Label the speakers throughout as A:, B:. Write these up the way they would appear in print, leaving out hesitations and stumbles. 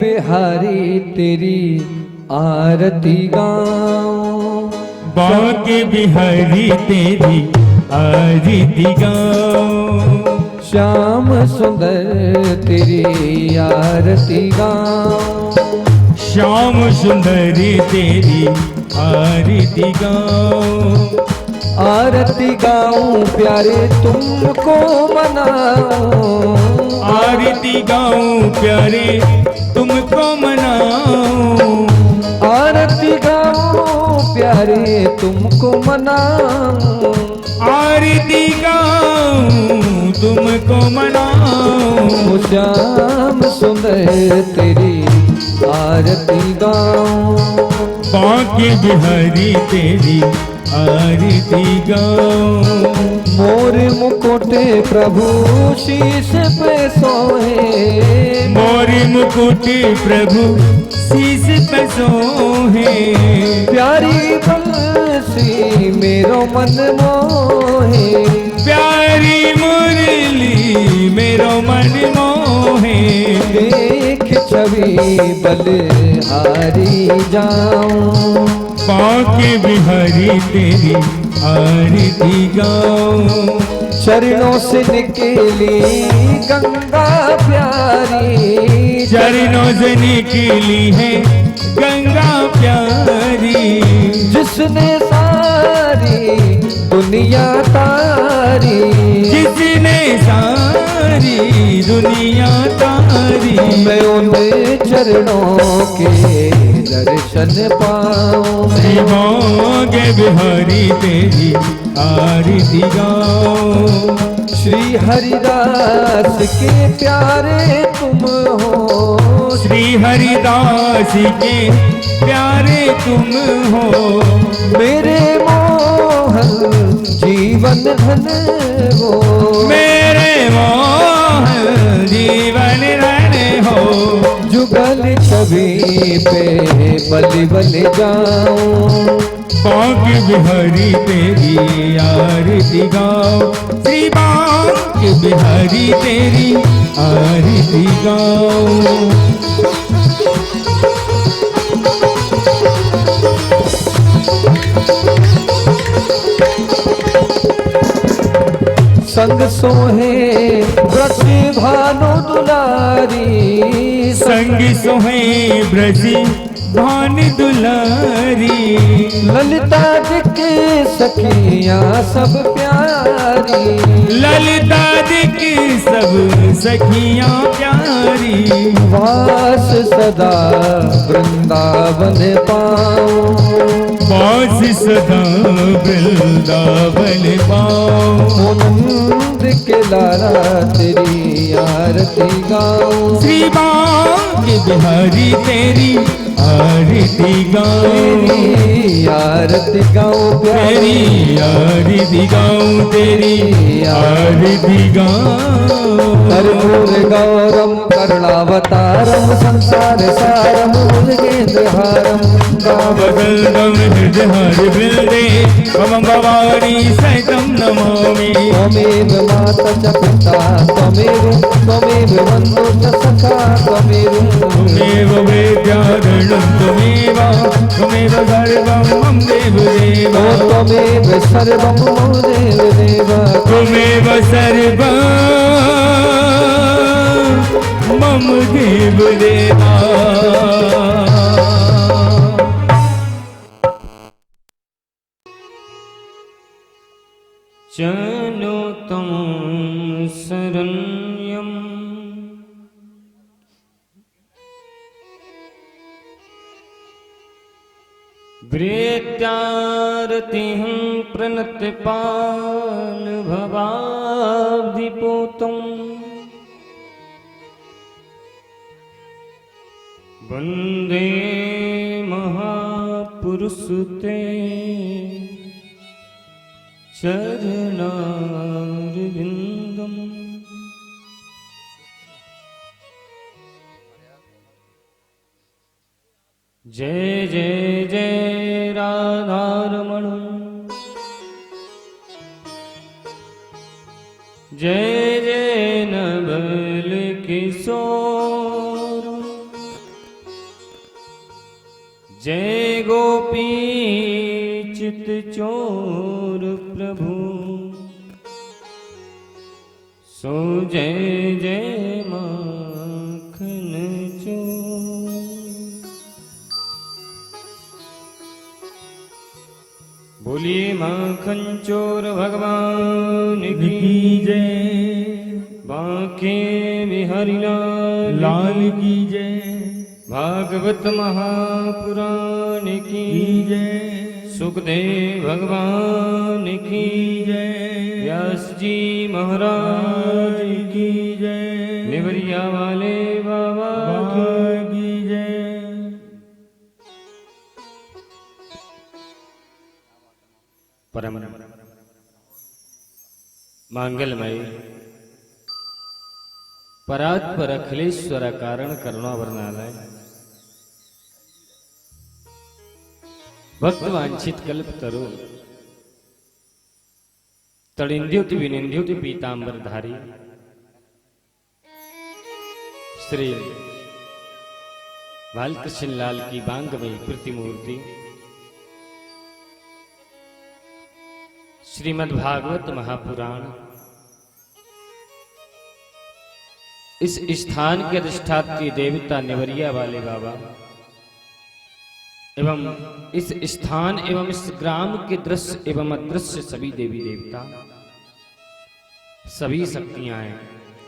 A: बिहारी तेरी आरती गाऊं,
B: बांके बिहारी तेरी आरती गाऊं,
A: श्याम सुंदर तेरी आरती गाऊं,
B: श्याम सुंदरी तेरी आरती गाऊं,
A: आरती गाऊं प्यारे तुमको मनाऊं,
B: आरती गाऊं प्यारे तुमको मनाऊं,
A: आरती गाऊं प्यारे तुमको मनाऊं,
B: आरती गाऊं तुमको मनाऊं,
A: श्याम सुंदर तेरी आरती गाऊं,
B: बांके बिहारी तेरी आरती गाऊं,
A: मोर मुकुट प्रभु शीश पे सोहे,
B: मोर मुकुट प्रभु शीश पे सोहे,
A: प्यारी बंसी मेरो मन मोहे,
B: प्यारी मुरली मेरो मन मोहे,
A: देख छवि बलिहारी जाऊं,
B: बांके बिहारी तेरी आरती गाऊं,
A: चरणों से निकली गंगा प्यारी,
B: चरणों से निकली है गंगा प्यारी,
A: जिसने सारी दुनिया तारी,
B: जिसने सारी दुनिया तारी,
A: मैं उन चरणों के दर्शन पाऊं,
B: बांके बिहारी तेरी आरती गाऊं,
A: श्री हरिदास के प्यारे तुम हो,
B: श्री हरिदास के प्यारे तुम हो,
A: मेरे मोहन जीवन धन हो,
B: मेरे मोहन जीवन धन हो,
A: जुगल छवि पे बलि बलि जाऊं,
B: बांके बिहारी तेरी आरती गाऊं, श्री बांके बिहारी तेरी आरती गाऊं,
A: संग सोहे ब्रज भानु दुलारी,
B: संग सोहे ब्रजी भान दुलारी,
A: ललिता दिक सखियां सब प्यारी,
B: ललिता दिक सब सखियां प्यारी,
A: वास सदा वृंदावन पाऊं,
B: वास सदा वृंदावन पाऊं,
A: नंद के लाला तेरी आरती गाऊं,
B: श्री बांके बिहारी तेरी आरती गाऊं,
A: तेरी आरती गाऊं प्यारी,
B: तेरी आरती गाऊं, तेरी आरती गाऊं,
A: कर्पूर गौरम करुणावतारम संसार सारम भुजगेन्द्रहारम,
B: बगलगम हृदय वृंदे मम भवानी सहितं नमामि,
A: त्वमेव माता च पिता त्वमेव बन्धु च सखा त्वमेव,
B: त्वमेव वेद्यारणं त्वमेव, त्वमेव सर्वं मम देवदेव,
A: त्वमेव सर्वं मम देवदेव,
B: त्वमेव सर्वं मम देवदेवा। चनो तं शरण्यं प्रेत्यारतिं प्रणतपाल भवाब्धिपूतं वन्दे महापुरुषते चरणारविन्दम्। जय जय जय राधारमण, जय जय नवल किशोर, जय गोपी चित चोर प्रभु सो जय जय माखन चोर। बोलिए माखन चोर भगवान की
C: जय,
B: बांके बिहारी
C: लाल की जय,
B: भागवत महापुराण की
C: जय,
B: सुखदेव भगवान की
C: जय,
B: व्यास जी महाराज
C: की जय,
B: निवरिया वाले बाबा
C: की जय।
B: परम मांगलमय परात्पर अखिलेश्वर कारण करुणा वर्णालय भक्त वांछित कल्प तरु तड़िंद्युति विनिंद्युति पीतांबर धारी श्री बालकृष्ण लाल की बांगमयी प्रतिमूर्ति श्रीमद् भागवत महापुराण इस स्थान के अधिष्ठात्री देवता निवरिया वाले बाबा एवं इस स्थान एवं इस ग्राम के दृश्य एवं अदृश्य सभी देवी देवता सभी शक्तियां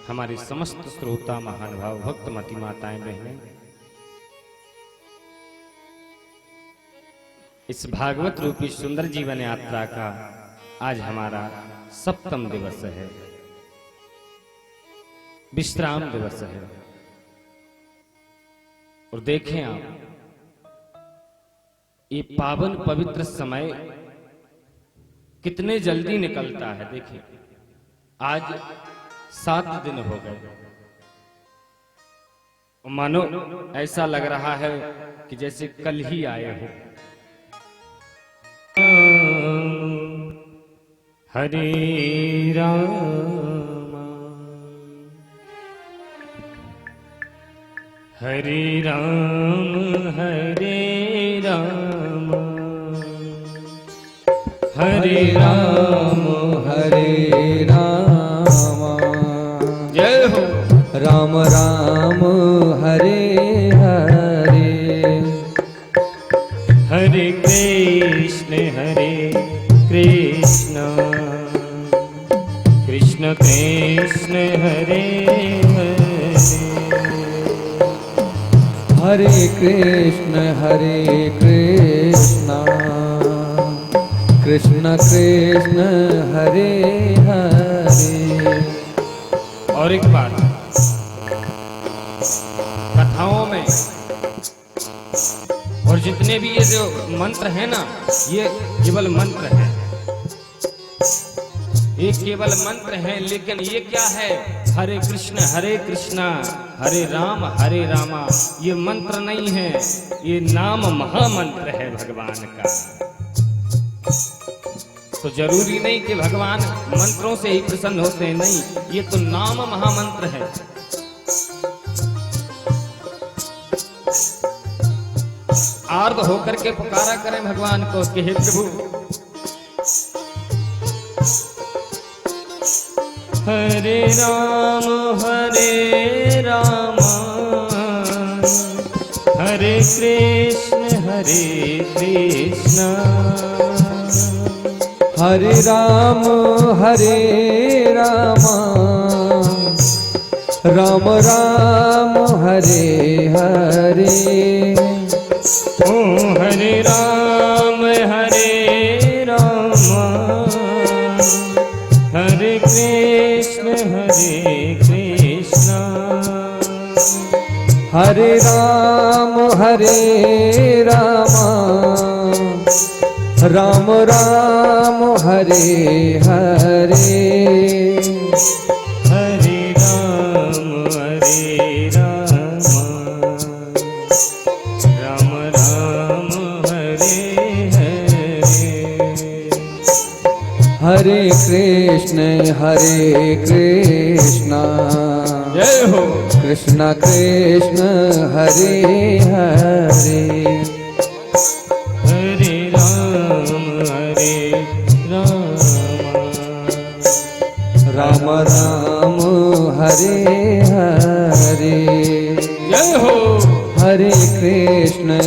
B: हमारे समस्त श्रोता महानुभाव भक्त मति माताएं बहनें इस भागवत रूपी सुंदर जीवन यात्रा का आज हमारा 7वां दिवस है, विश्राम दिवस है। और देखें आप ये पावन पवित्र समय कितने जल्दी निकलता है। देखिए आज 7 दिन हो गए, मानो ऐसा लग रहा है कि जैसे कल ही आए हो। हरे राम हरे राम हरे राम हरे राम
A: हरे राम
B: जय हो।
A: राम राम हरे हरे
B: हरे कृष्ण कृष्ण कृष्ण हरे हरे
A: हरे कृष्ण कृष्ण कृष्ण हरे हरे।
B: और एक बात, कथाओं में और जितने भी ये जो मंत्र है ना, ये केवल मंत्र है, ये केवल मंत्र है। लेकिन ये क्या है? हरे कृष्ण हरे रामा, ये मंत्र नहीं है, ये नाम महामंत्र है भगवान का। तो जरूरी नहीं कि भगवान मंत्रों से ही प्रसन्न होते हैं, नहीं, ये तो नाम महामंत्र है। आर्द होकर के पुकारा करें भगवान को कि हे प्रभु, हरे राम हरे कृष्ण
A: हरे राम राम राम हरे हरे।
B: ओ हरे राम हरे कृष्ण
A: हरे राम राम राम हरे हरे।
B: हरे राम राम राम हरे हरे।
A: हरे कृष्ण
B: जय हो।
A: कृष्ण कृष्ण हरे हरे। राम हरे हरे।
B: जय हो।
A: हरे कृष्ण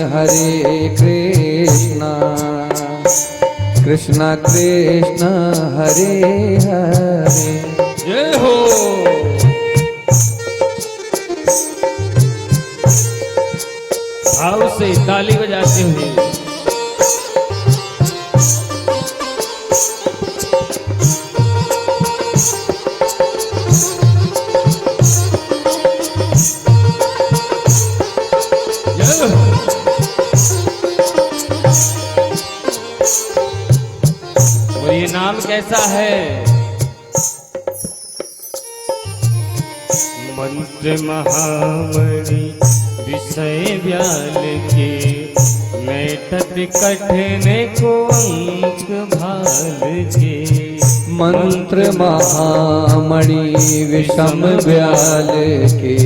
A: कृष्ण कृष्ण हरे हरे।
B: जय हो। भाव से ताली बजाते हुए और ये नाम कैसा है? मंत्र महामणि विषय व्याल के, मैटत कठिन को अंक भाल के।
A: मंत्र महामणि विषम व्याल के,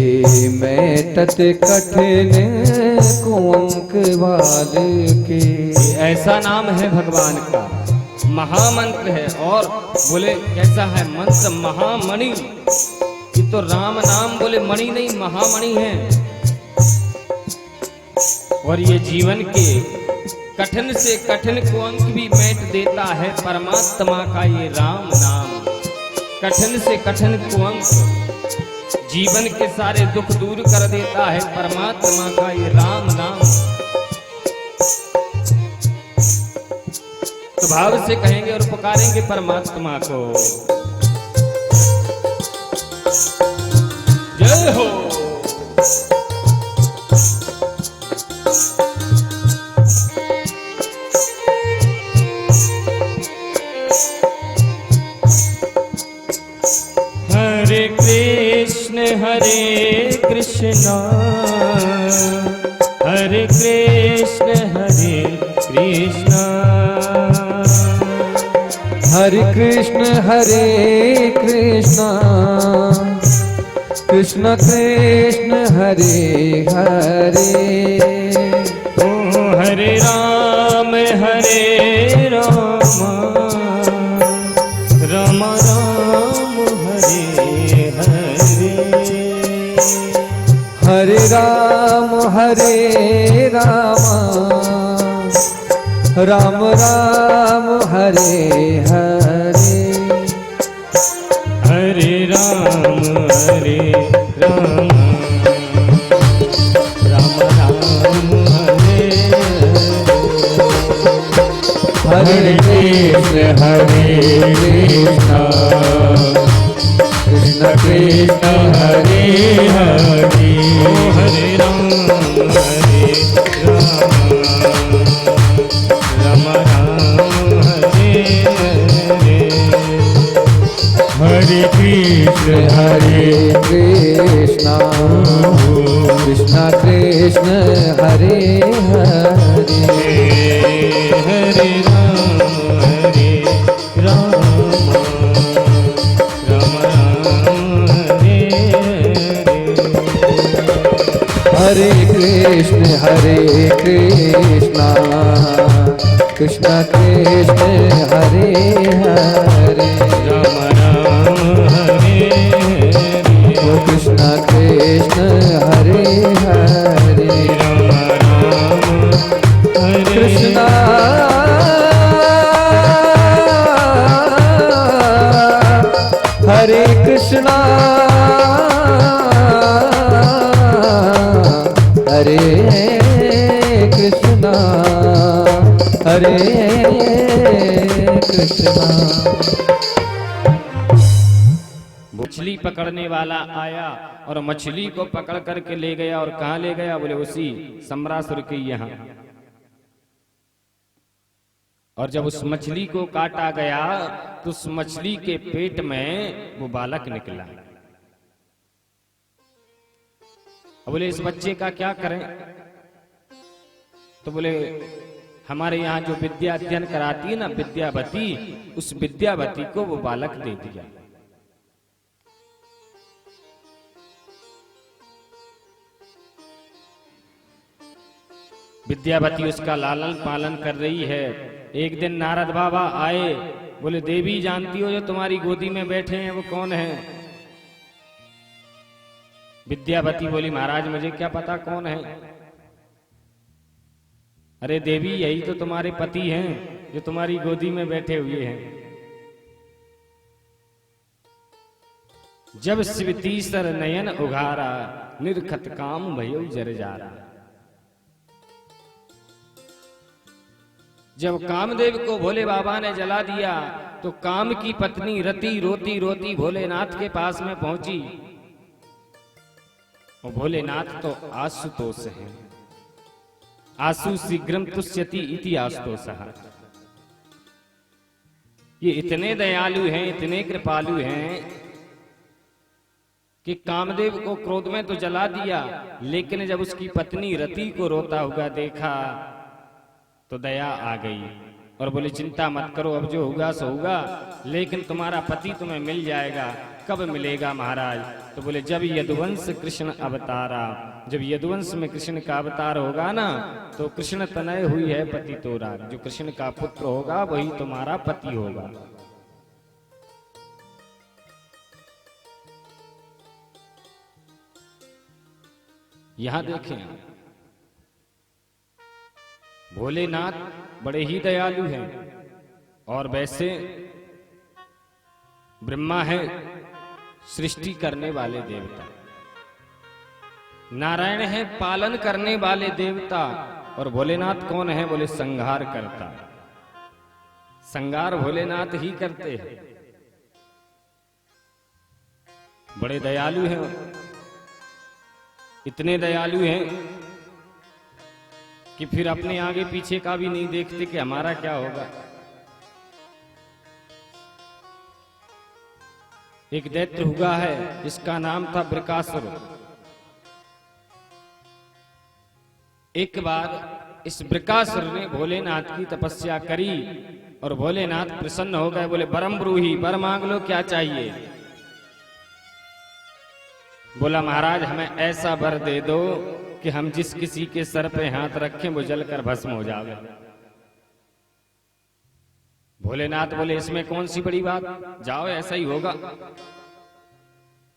A: मैटत कठिन को अंक भाल के।
B: ऐसा नाम है भगवान का, महामंत्र है। और बोले कैसा है मंत्र महामणि, ये तो राम नाम बोले मणि नहीं महामणि है। और ये जीवन के कठिन से कठिन को अंक भी मेट देता है परमात्मा का ये राम नाम। कठिन से कठिन को अंक जीवन के सारे दुख दूर कर देता है परमात्मा का ये राम नाम। तो भाव से कहेंगे और पुकारेंगे परमात्मा को। जय हो। हरे कृष्ण हरे कृष्ण, हरे कृष्ण हरे कृष्ण,
A: हरे कृष्ण कृष्ण कृष्ण हरे हरे।
B: ओ हरे राम राम राम हरे हरे।
A: हरे राम राम राम हरे हरे।
B: हरे राम राम राम हरे
A: हरे कृष्ण कृष्ण कृष्ण हरे हरे।
B: ओ हरे राम राम राम हरे हरे।
A: हरे कृष्ण कृष्ण कृष्ण हरे हरे।
B: हरे राम राम राम हरे हरे।
A: हरे कृष्ण कृष्ण कृष्ण हरे हरे।
B: राम राम हरे
A: ओ कृष्ण कृष्ण हरे हरे।
B: राम राम हरे
A: कृष्ण हरे कृष्ण हरे कृष्ण हरे कृष्ण।
B: मछली पकड़ने वाला आया और मछली को पकड़ करके ले गया। और कहाँ ले गया? बोले उसी सम्रासुर के यहाँ। और जब उस मछली को काटा गया तो उस मछली के पेट में वो बालक निकला। बोले इस बच्चे का क्या करें? तो बोले हमारे यहाँ जो विद्या अध्ययन कराती है ना विद्यावती, उस विद्यावती को वो बालक दे दिया। विद्यावती उसका लालन पालन कर रही है। एक दिन नारद बाबा आए बोले देवी जानती हो जो तुम्हारी गोदी में बैठे हैं वो कौन है? विद्यावती बोली महाराज मुझे क्या पता कौन है। अरे देवी यही तो तुम्हारे पति हैं जो तुम्हारी गोदी में बैठे हुए हैं। जब शिव तीसर नयन उघारा, निर्खत काम भयो जरजारा। जब कामदेव को भोले बाबा ने जला दिया तो काम की पत्नी रति रोती रोती भोलेनाथ के पास में पहुंची। और भोलेनाथ तो आशुतोष हैं, आशु शीघ्रम तुष्यति इति आशुतोषः। ये इतने दयालु हैं, इतने कृपालु हैं कि कामदेव को क्रोध में तो जला दिया, लेकिन जब उसकी पत्नी रति को रोता हुआ देखा तो दया आ गई और बोले चिंता मत करो, अब जो होगा सो होगा, लेकिन तुम्हारा पति तुम्हें मिल जाएगा। कब मिलेगा महाराज? तो बोले जब यदुवंश कृष्ण अवतारा, जब यदुवंश में कृष्ण का अवतार होगा ना तो कृष्ण तनय हुई है पति तोरा, जो कृष्ण का पुत्र होगा वही तुम्हारा पति होगा। यहां देखें भोलेनाथ बड़े ही दयालु हैं। और वैसे ब्रह्मा है सृष्टि करने वाले देवता, नारायण है पालन करने वाले देवता, और भोलेनाथ कौन है? बोले संहार करता। संहार भोलेनाथ ही करते हैं। बड़े दयालु हैं, इतने दयालु हैं कि फिर अपने आगे पीछे का भी नहीं देखते कि हमारा क्या होगा। एक दैत्य हुआ है, इसका नाम था बृकासुर। एक बार इस बृकासुर ने भोलेनाथ की तपस्या करी और भोलेनाथ प्रसन्न हो गए। बोले बरम ब्रूही, वर मांग लो, क्या चाहिए? बोला महाराज हमें ऐसा वर दे दो कि हम जिस किसी के सर पे हाथ रखें वो जलकर भस्म हो जावे। भोलेनाथ बोले इसमें कौन सी बड़ी बात, जाओ ऐसा ही होगा।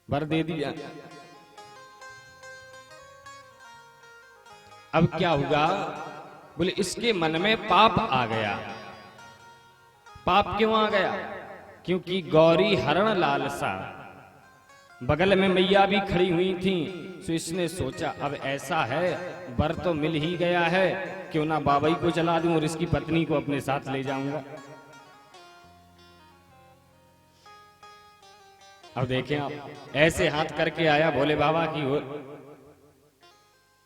B: वर दे दिया। अब क्या हुआ? बोले इसके मन में पाप आ गया। पाप क्यों आ गया? क्योंकि गौरी हरण लालसा, बगल में मैया भी खड़ी हुई थी, तो इसने सोचा अब ऐसा है वर तो मिल ही गया है, क्यों ना बाबाई को चला दूं और इसकी पत्नी को अपने साथ ले जाऊंगा। अब देखें आप, ऐसे हाथ करके आया भोले बाबा की ओर।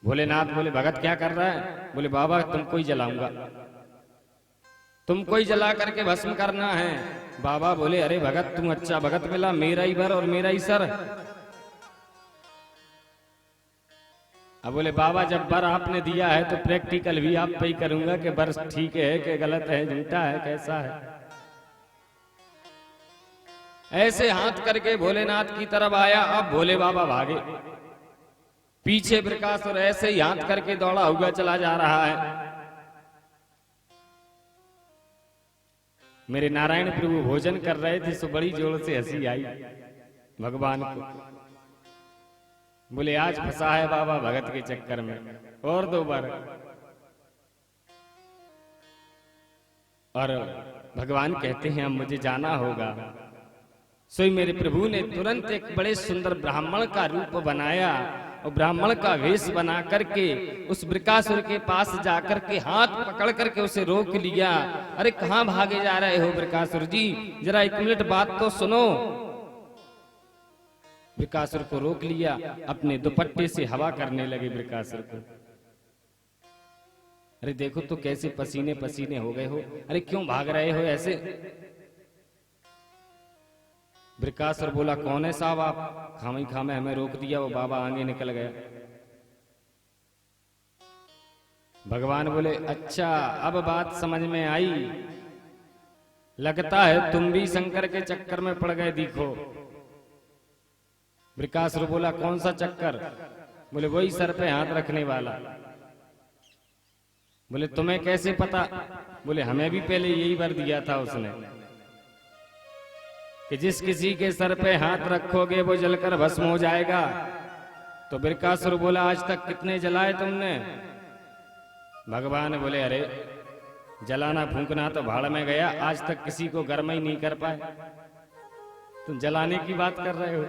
B: भोलेनाथ बोले भगत क्या कर रहा है? बोले बाबा तुमको ही जलाऊंगा, तुमको ही जला करके भस्म करना है। बाबा बोले अरे भगत तुम अच्छा भगत मिला, मेरा ही वर और मेरा ही सर। अब बोले बाबा जब वर आपने दिया है तो प्रैक्टिकल भी आप पे ही करूंगा कि वर ठीक है कि गलत है, झूठा है, कैसा है। ऐसे हाथ करके भोलेनाथ की तरफ आया। अब भोले बाबा भागे, पीछे बृकासुर ऐसे ही हाथ करके दौड़ा हुआ चला जा रहा है। मेरे नारायण प्रभु भोजन कर रहे थे, सो बड़ी जोर से हंसी आई भगवान को। बोले आज फंसा है बाबा भगत के चक्कर में, और 2 बार। और भगवान कहते हैं अब मुझे जाना होगा। सो मेरे प्रभु ने तुरंत एक बड़े सुंदर ब्राह्मण का रूप बनाया और ब्राह्मण का वेश बना करके उस बृकासुर के पास जाकर के हाथ पकड़ करके उसे रोक लिया। अरे कहां भागे जा रहे हो बृकासुर जी, जरा 1 मिनट बात तो सुनो। बृकासुर को रोक लिया, अपने दुपट्टे से हवा करने लगे बृकासुर को। अरे देखो तो कैसे पसीने पसीने हो गए हो, अरे क्यों भाग रहे हो ऐसे? बृकासुर बोला कौन है साहब आप, खामी खामे हमें रोक दिया। वो बाबा आगे निकल गया। भगवान बोले अच्छा अब बात समझ में आई, लगता है तुम भी शंकर के चक्कर में पड़ गए दिखो। बृकासुर बोला कौन सा चक्कर? बोले वही सर पे हाथ रखने वाला। बोले तुम्हें कैसे पता? बोले हमें भी पहले यही वर दिया था उसने। कि जिस किसी के सर पे हाथ रखोगे वो जलकर भस्म हो जाएगा। तो बृकासुर बोला, आज तक कितने जलाए तुमने? भगवान बोले, अरे जलाना फूंकना तो भाड़ में गया, आज तक किसी को गर्म ही नहीं कर पाए, तुम जलाने की बात कर रहे हो।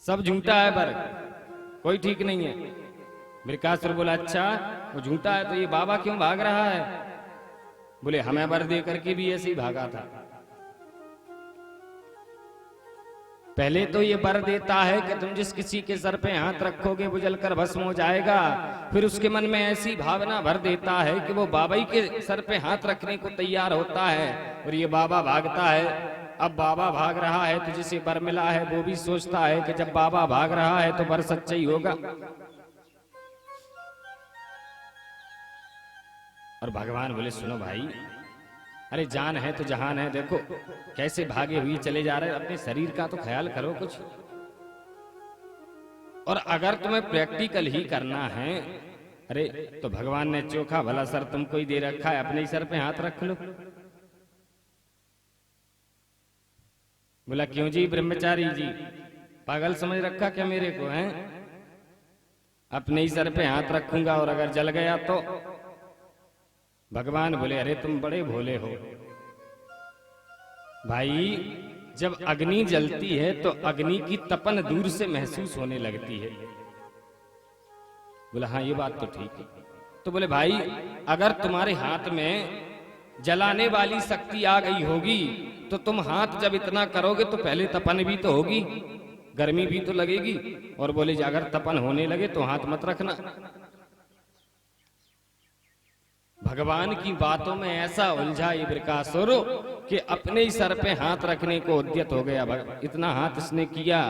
B: सब झूठा है, पर कोई ठीक नहीं है। बृकासुर बोला, अच्छा वो झूठा है तो ये बाबा क्यों भाग रहा है? बोले, हमें वर दे करके भी ऐसे ही भागा था। पहले तो ये वर देता है कि तुम जिस किसी के सर पे हाथ रखोगे वो जलकर भस्म हो जाएगा। फिर उसके मन में ऐसी भावना भर देता है कि वो बाबा ही के सर पे हाथ रखने को तैयार होता है, और ये बाबा भागता है। अब बाबा भाग रहा है तो जिसे वर मिला है वो भी सोचता है कि जब बाबा भाग रहा है तो वर सच्चा ही होगा। और भगवान बोले, सुनो भाई, अरे जान है तो जहान है, देखो कैसे भागे हुए चले जा रहे हैं, अपने शरीर का तो ख्याल करो कुछ। और अगर तुम्हें प्रैक्टिकल ही करना है, अरे तो भगवान ने चोखा भला सर तुमको ही दे रखा है, अपने ही सर पे हाथ रख लो। बोला, क्यों जी ब्रह्मचारी जी, पागल समझ रखा क्या मेरे को? हैं अपने ही सर पे हाथ रखूंगा और अगर जल गया तो? भगवान बोले, अरे तुम बड़े भोले हो भाई। जब अग्नि जलती है तो अग्नि की तपन दूर से महसूस होने लगती है। बोला, हाँ ये बात तो ठीक है। तो बोले, भाई अगर तुम्हारे हाथ में जलाने वाली शक्ति आ गई होगी तो तुम हाथ जब इतना करोगे तो पहले तपन भी तो होगी, गर्मी भी तो लगेगी। और बोले, अगर तपन होने लगे तो हाथ मत रखना। भगवान की बातों में ऐसा उलझा ये बृकासुर कि अपने ही सर पे हाथ रखने को उद्यत हो गया। इतना हाथ इसने किया।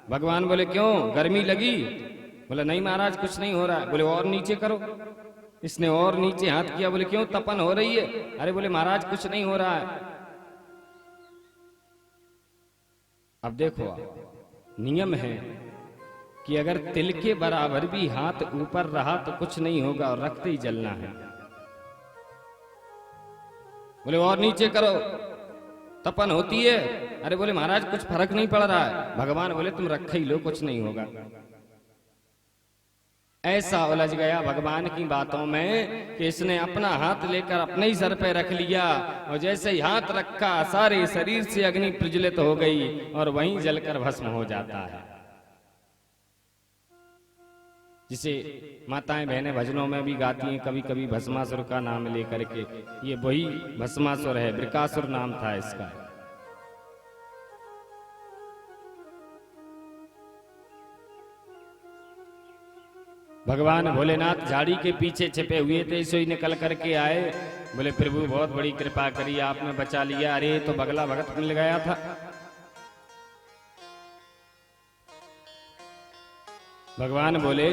B: भगवान बोले, क्यों गर्मी लगी? बोले, नहीं महाराज कुछ नहीं हो रहा। बोले, और नीचे करो। इसने और नीचे हाथ किया। बोले, क्यों तपन हो रही है? अरे बोले, महाराज कुछ नहीं हो रहा है। अब देखो, नियम है कि अगर तिल के बराबर भी हाथ ऊपर रहा तो कुछ नहीं होगा, और रखते ही जलना है। बोले, और नीचे करो, तपन होती है। अरे बोले, महाराज कुछ फर्क नहीं पड़ रहा है। भगवान बोले, तुम रखे ही लो, कुछ नहीं होगा। ऐसा उलझ गया भगवान की बातों में कि इसने अपना हाथ लेकर अपने ही सर पे रख लिया, और जैसे ही हाथ रखा सारे शरीर से अग्नि प्रज्वलित हो गई और वहीं जलकर भस्म हो जाता है। जिसे माताएं बहनें भजनों में भी गाती हैं कभी कभी, भस्मासुर का नाम लेकर के। ये वही भस्मासुर है, बृकासुर नाम था इसका। भगवान भोलेनाथ झाड़ी के पीछे छिपे हुए थे, सो ही निकल करके आए। बोले, प्रभु बहुत बड़ी कृपा करी, आपने बचा लिया। अरे तो बगला भगत मिल गया था। भगवान बोले,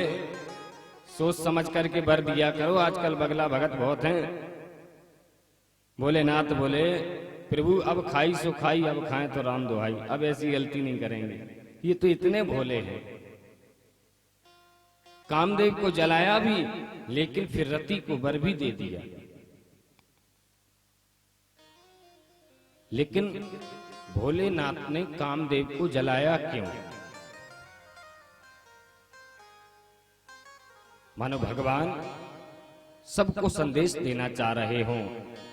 B: सोच समझ करके वर दिया करो, आजकल बगला भगत बहुत हैं। भोलेनाथ बोले, प्रभु अब खाई सो खाई, अब खाएं तो राम दुहाई, अब ऐसी गलती नहीं करेंगे। ये तो इतने भोले हैं। कामदेव को जलाया भी, लेकिन फिर रति को वर भी दे दिया। लेकिन भोलेनाथ ने कामदेव को जलाया क्यों? मानो भगवान सबको संदेश देना चाह रहे हों।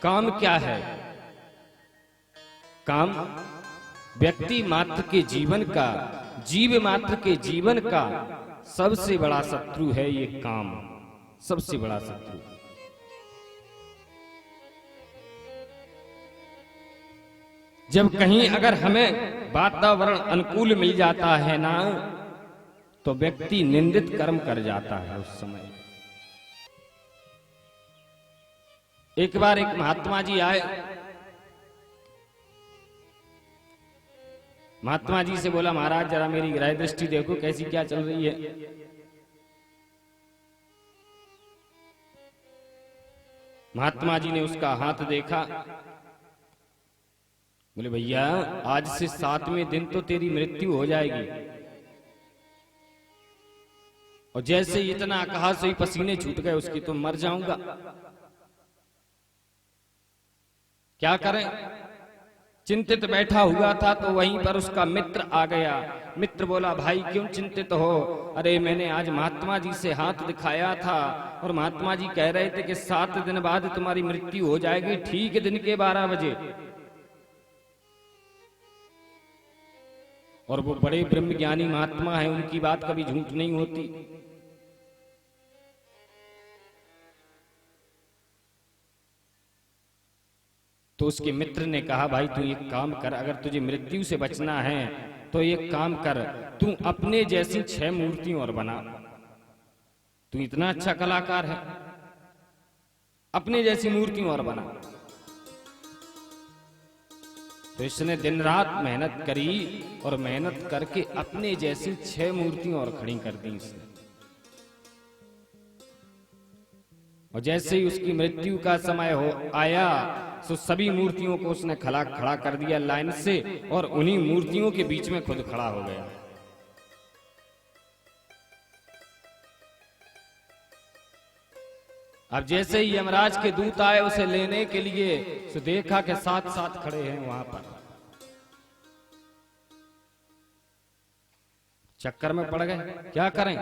B: काम क्या है? काम व्यक्ति मात्र के जीवन का, जीव मात्र के जीवन का सबसे बड़ा शत्रु है। ये काम सबसे बड़ा शत्रु। जब कहीं अगर हमें वातावरण अनुकूल मिल जाता है ना, तो व्यक्ति निंदित कर्म कर जाता है उस समय। एक बार एक महात्मा जी आए। महात्मा जी से बोला, महाराज जरा मेरी ग्रह दृष्टि देखो कैसी क्या चल रही है। महात्मा जी ने उसका हाथ देखा। बोले, भैया आज से 7वें दिन तो तेरी मृत्यु हो जाएगी। और जैसे इतना कहा सो ही पसीने छूट गए उसकी, तो मर जाऊंगा। क्या करें? चिंतित बैठा हुआ था तो वहीं पर उसका मित्र आ गया। मित्र बोला, भाई क्यों चिंतित हो? अरे मैंने आज महात्मा जी से हाथ दिखाया था और महात्मा जी कह रहे थे कि 7 दिन बाद तुम्हारी मृत्यु हो जाएगी, ठीक दिन के 12 बजे। और वो बड़े ब्रह्मज्ञानी महात्मा है, उनकी बात कभी झूठ नहीं होती। तो उसके मित्र ने कहा, भाई तू एक काम कर, अगर तुझे मृत्यु से बचना है तो एक काम कर, तू अपने जैसी 6 मूर्तियां और बना। तू इतना अच्छा कलाकार है, अपने जैसी मूर्तियां और बना। तो इसने दिन रात मेहनत करी और मेहनत करके अपने जैसी 6 मूर्तियां और खड़ी कर दी इसने। और जैसे ही उसकी मृत्यु का समय हो आया तो सभी मूर्तियों को उसने खड़ा कर दिया लाइन से, और उन्हीं मूर्तियों के बीच में खुद खड़ा हो गया। अब जैसे ही यमराज के दूत आए उसे लेने के लिए, तो देखा कि साथ साथ खड़े हैं वहां पर। चक्कर में पड़ गए, क्या करें?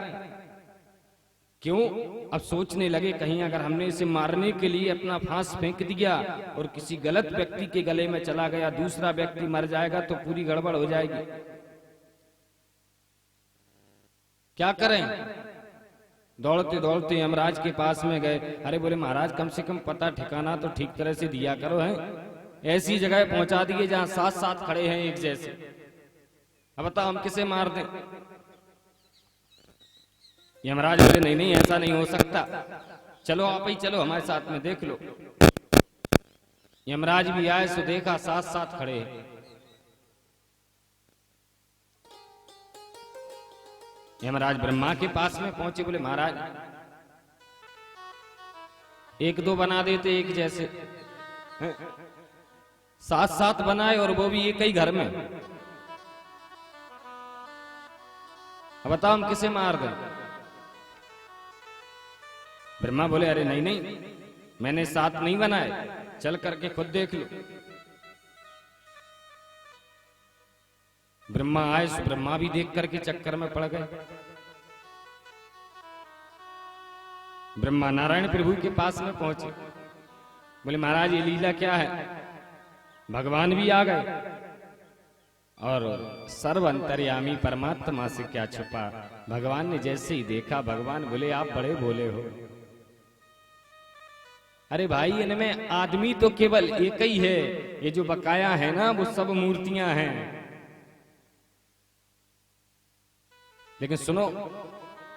B: क्यों? अब सोचने लगे कहीं अगर हमने इसे मारने के लिए अपना फांस फेंक दिया और किसी गलत व्यक्ति के गले में चला गया, दूसरा व्यक्ति मर जाएगा तो पूरी गड़बड़ हो जाएगी। क्या करें? दौड़ते दौड़ते यमराज के पास में गए। अरे बोले महाराज कम से कम पता ठिकाना तो ठीक तरह से दिया करो, है ऐसी जगह पहुंचा दिए जहां साथ साथ खड़े हैं एक जैसे। अब बताओ हम किसे मार दें? यमराज बोले नहीं नहीं ऐसा नहीं हो सकता, चलो आप ही चलो हमारे साथ में देख लो। यमराज भी आए तो देखा साथ साथ खड़े हैं। यमराज ब्रह्मा के पास में पहुंचे, बोले महाराज 1-2 बना देते एक जैसे। साथ साथ बनाए और वो भी एक ही घर में। अब बताओ हम किसे मार दें? ब्रह्मा बोले अरे नहीं नहीं मैंने 7 नहीं बनाए, चल करके खुद देख लो। ब्रह्मा आए, ब्रह्मा भी देख करके चक्कर में पड़ गए। ब्रह्मा नारायण प्रभु के पास में पहुंचे, बोले महाराज ये लीला क्या है? भगवान भी आ गए और सर्व अंतर्यामी परमात्मा से क्या छुपा। भगवान ने जैसे ही देखा, भगवान बोले आप बड़े भोले हो। अरे भाई इनमें आदमी तो केवल एक ही है, ये जो बकाया है ना वो सब मूर्तियां हैं। लेकिन सुनो,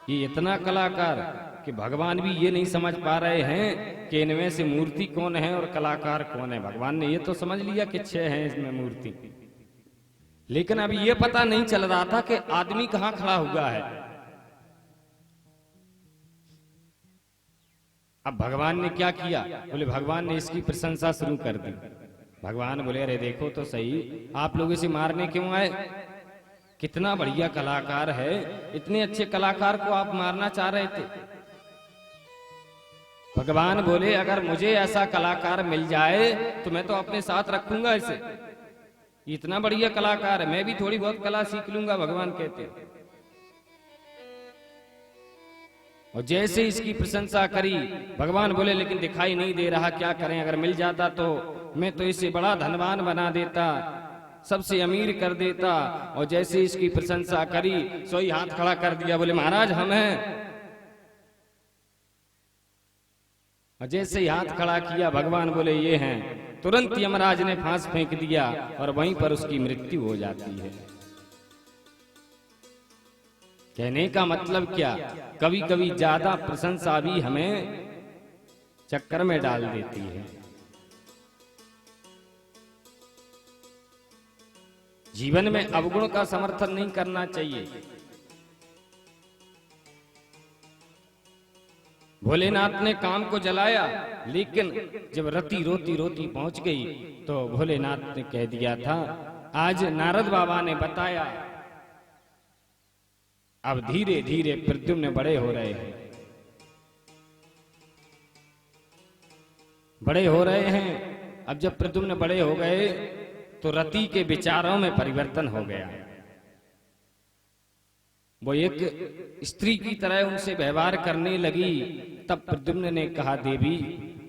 B: ये इतना कलाकार कि भगवान भी ये नहीं समझ पा रहे हैं कि इनमें से मूर्ति कौन है और कलाकार कौन है। भगवान ने ये तो समझ लिया कि 6 हैं इसमें मूर्ति, लेकिन अभी ये पता नहीं चल रहा था कि आदमी कहां खड़ा हुआ है। अब भगवान ने क्या किया? बोले भगवान ने इसकी प्रशंसा शुरू कर दी। भगवान बोले अरे देखो तो सही, आप लोग इसे मारने क्यों आए? कितना बढ़िया कलाकार है, इतने अच्छे कलाकार को आप मारना चाह रहे थे। भगवान बोले अगर मुझे ऐसा कलाकार मिल जाए तो मैं तो अपने साथ रखूंगा इसे। इतना बढ़िया कलाकार है, मैं भी थोड़ी बहुत कला सीख लूंगा, भगवान कहते हैं। और जैसे इसकी प्रशंसा करी, भगवान बोले लेकिन दिखाई नहीं दे रहा, क्या करें? अगर मिल जाता तो मैं तो इसे बड़ा धनवान बना देता, सबसे अमीर कर देता। और जैसे इसकी प्रशंसा करी सो ही हाथ खड़ा कर दिया, बोले महाराज हम हैं। और जैसे ही हाथ खड़ा किया, भगवान बोले ये हैं। तुरंत यमराज ने फांस फेंक दिया और वहीं पर उसकी मृत्यु हो जाती है। कहने का मतलब क्या? कभी कभी ज्यादा प्रशंसा भी हमें चक्कर में डाल देती है। जीवन में अवगुण का समर्थन नहीं करना चाहिए। भोलेनाथ ने काम को जलाया, लेकिन जब रति रोती रोती पहुंच गई तो भोलेनाथ ने कह दिया था, आज नारद बाबा ने बताया अब धीरे धीरे प्रद्युम्न बड़े हो रहे हैं, बड़े हो रहे हैं। अब जब प्रद्युम्न बड़े हो गए तो रति के विचारों में परिवर्तन हो गया। वो एक स्त्री की तरह उनसे व्यवहार करने लगी। तब प्रद्युम्न ने कहा, देवी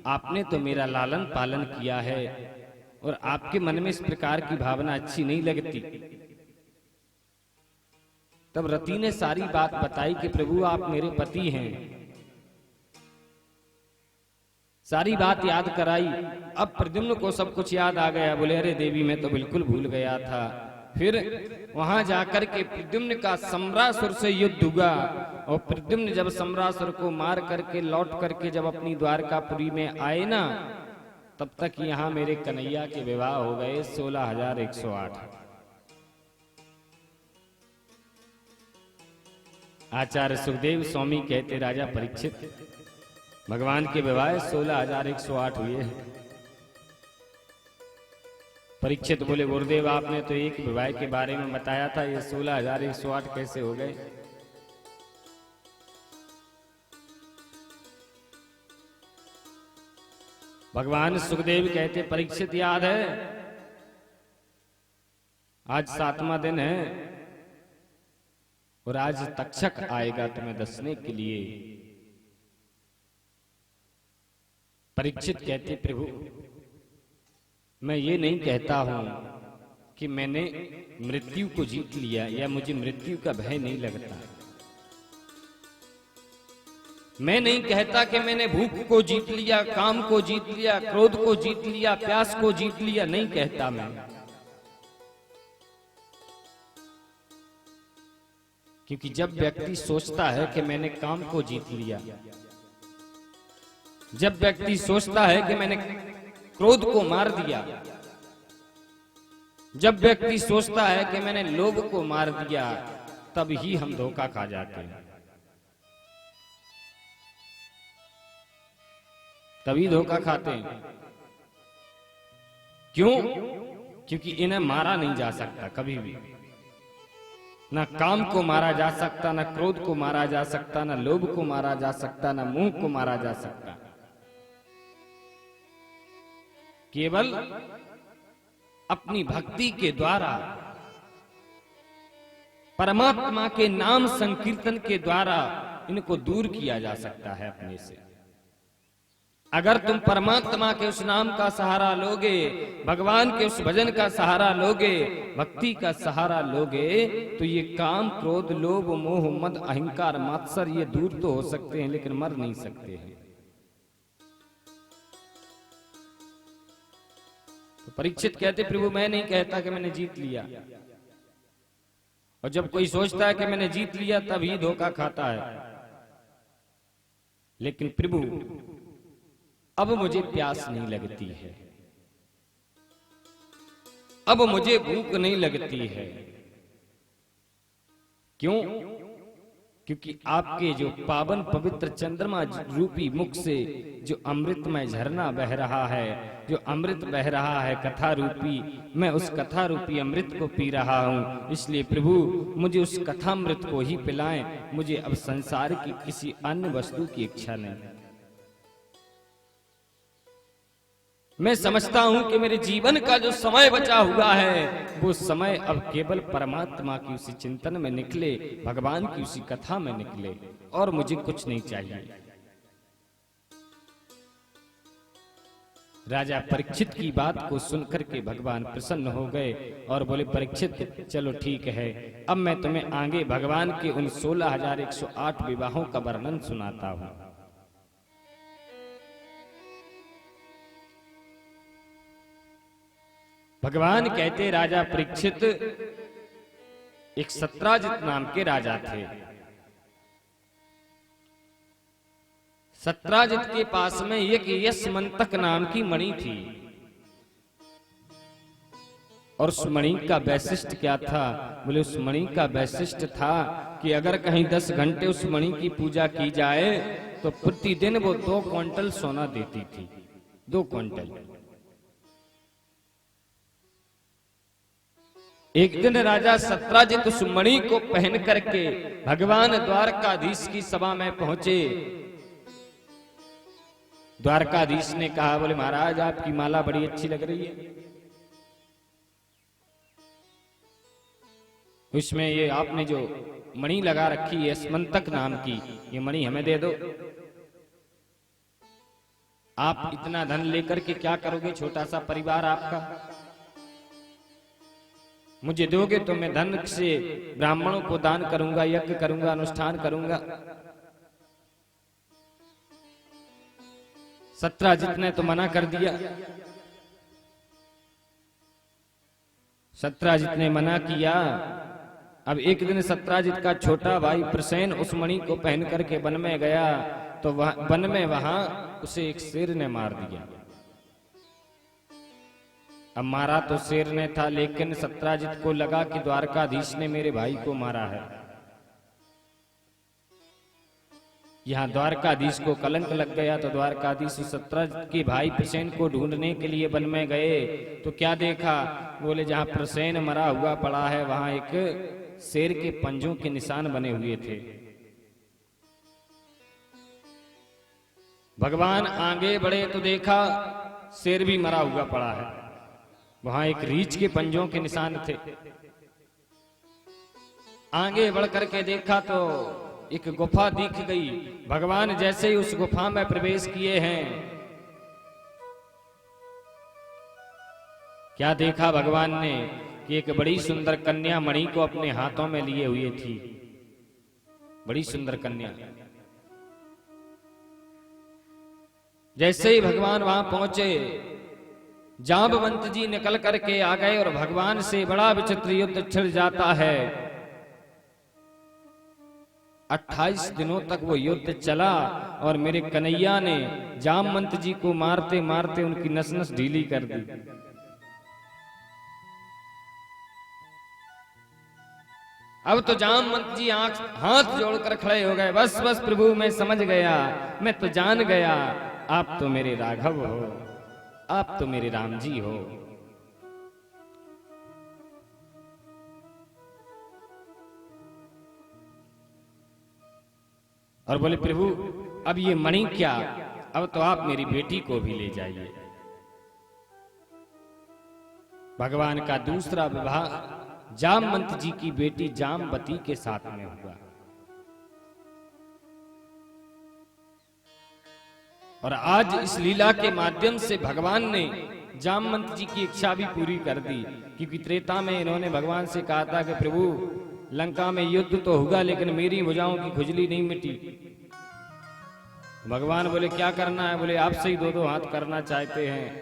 B: आपने तो मेरा लालन पालन किया है और आपके मन में इस प्रकार की भावना अच्छी नहीं लगती। तब रति ने सारी बात बताई कि प्रभु आप मेरे पति हैं। सारी बात याद कराई। अब प्रद्युम्न को सब कुछ याद आ गया। बोले, अरे देवी मैं तो बिल्कुल भूल गया था। फिर वहां जाकर के प्रद्युम्न का सम्रासुर से युद्ध हुआ और प्रद्युम्न जब सम्रासुर को मार करके लौट करके जब अपनी द्वारकापुरी में आए ना, तब तक यहाँ मेरे कन्हैया के विवाह हो गए 16,108। आचार्य सुखदेव स्वामी कहते, राजा परीक्षित भगवान के विवाह 16,108 हुए हैं। परीक्षित बोले, गुरुदेव आपने तो एक विवाह के बारे में बताया था, ये 16,108 कैसे हो गए? भगवान सुखदेव कहते, परीक्षित याद है आज 7वां दिन है और आज तक्षक आएगा तुम्हें दसने के लिए। परीक्षित कहते, प्रभु मैं ये नहीं कहता हूं कि मैंने मृत्यु को जीत लिया या मुझे मृत्यु का भय नहीं लगता। मैं नहीं कहता कि मैंने भूख को जीत लिया, काम को जीत लिया, क्रोध को जीत लिया, प्यास को जीत लिया, नहीं कहता मैं। क्योंकि जब व्यक्ति सोचता है कि मैंने काम को जीत लिया, जब व्यक्ति सोचता है कि मैंने क्रोध को मार दिया, जब व्यक्ति सोचता है कि मैंने लोभ को मार दिया, तब ही हम धोखा खा जाते हैं। तभी धोखा खाते हैं। क्यों? क्योंकि इन्हें मारा नहीं जा सकता कभी भी। ना काम को मारा जा सकता, ना क्रोध को मारा जा सकता, ना लोभ को मारा जा सकता, ना मोह को मारा जा सकता। केवल अपनी भक्ति के द्वारा, परमात्मा के नाम संकीर्तन के द्वारा इनको दूर किया जा सकता है अपने से। अगर तुम परमात्मा के उस नाम का सहारा लोगे, भगवान के उस भजन का सहारा लोगे, भक्ति का सहारा लोगे, तो ये काम, क्रोध, लोभ, मोह, मद, अहंकार, मात्सर ये दूर तो हो सकते हैं लेकिन मर नहीं सकते हैं। तो परीक्षित कहते, प्रभु मैं नहीं कहता कि मैंने जीत लिया। और जब कोई सोचता है कि मैंने जीत लिया तब ही धोखा खाता है। लेकिन प्रभु अब मुझे प्यास नहीं लगती है, अब मुझे भूख नहीं लगती है। क्यों? क्योंकि आपके जो पावन पवित्र चंद्रमा रूपी मुख से जो अमृतमय झरना बह रहा है, जो अमृत बह रहा है कथा रूपी, मैं उस कथा रूपी अमृत को पी रहा हूं। इसलिए प्रभु मुझे उस कथामृत को ही पिलाएं, मुझे अब संसार की किसी अन्य वस्तु की इच्छा नहीं। मैं समझता हूं कि मेरे जीवन का जो समय बचा हुआ है वो समय अब केवल परमात्मा की उसी चिंतन में निकले, भगवान की उसी कथा में निकले, और मुझे कुछ नहीं चाहिए। राजा परीक्षित की बात को सुनकर के भगवान प्रसन्न हो गए और बोले, परीक्षित चलो ठीक है, अब मैं तुम्हें आगे भगवान के उन 16,108 विवाहों का वर्णन सुनाता हूं। भगवान कहते, राजा परीक्षित एक सत्राजित नाम के राजा थे। सत्राजित के पास में एक यशमंतक नाम की मणि थी, और उस मणि का वैशिष्ट क्या था? बोले उस मणि का वैशिष्ट था कि अगर कहीं 10 घंटे उस मणि की पूजा की जाए तो प्रतिदिन वो 2 क्विंटल सोना देती थी। 2 क्विंटल। एक दिन राजा सत्राजित उस मणि को पहन करके भगवान द्वारकाधीश की सभा में पहुंचे द्वारकाधीश ने कहा, बोले महाराज आपकी माला बड़ी अच्छी लग रही है, उसमें ये आपने जो मणि लगा रखी है स्मंतक नाम की, ये मणि हमें दे दो। आप इतना धन लेकर के क्या करोगे, छोटा सा परिवार आपका, मुझे दोगे तो मैं धन से ब्राह्मणों को दान करूंगा, यज्ञ करूंगा, अनुष्ठान करूंगा। सत्राजित ने तो मना कर दिया। सत्राजित ने मना किया। अब एक दिन सत्राजित का छोटा भाई प्रसेन उस मणि को पहन करके वन में गया, तो वन में वहां उसे एक शेर ने मार दिया। अब मारा तो शेर ने था, लेकिन सत्राजित को लगा कि द्वारकाधीश ने मेरे भाई को मारा है। यहां द्वारकाधीश को कलंक लग गया, तो द्वारकाधीश सत्राजित के भाई प्रसेन को ढूंढने के लिए वन में गए, तो क्या देखा, बोले जहां प्रसेन मरा हुआ पड़ा है वहां एक शेर के पंजों के निशान बने हुए थे। भगवान आगे बढ़े तो देखा शेर भी मरा हुआ पड़ा है, वहां एक रीछ के पंजों के निशान थे। आगे बढ़ करके देखा तो एक गुफा दिख गई। भगवान जैसे ही उस गुफा में प्रवेश किए हैं, क्या देखा भगवान ने कि एक बड़ी सुंदर कन्या मणि को अपने हाथों में लिए हुए थी। बड़ी सुंदर कन्या। जैसे ही भगवान वहां पहुंचे, जांबवंत जी निकल करके आ गए और भगवान से बड़ा विचित्र युद्ध छिड़ जाता है। 28 दिनों तक वो युद्ध चला और मेरे कन्हैया ने जामवंत जी को मारते मारते उनकी नस नस ढीली कर दी। अब तो जामवंत जी हाथ जोड़कर खड़े हो गए, बस बस प्रभु मैं समझ गया, मैं तो जान गया, आप तो मेरे राघव हो, आप तो मेरे राम जी हो। और बोले प्रभु अब ये मणि क्या, अब तो आप मेरी बेटी को भी ले जाइए। भगवान का दूसरा विवाह जामवंत जी की बेटी जामवती के साथ में हुआ। और आज इस लीला के माध्यम से भगवान ने जामवंत जी की इच्छा भी पूरी कर दी, क्योंकि त्रेता में इन्होंने भगवान से कहा था कि प्रभु लंका में युद्ध तो होगा लेकिन मेरी भुजाओं की खुजली नहीं मिटी। भगवान बोले क्या करना है, बोले आपसे ही दो दो हाथ करना चाहते हैं।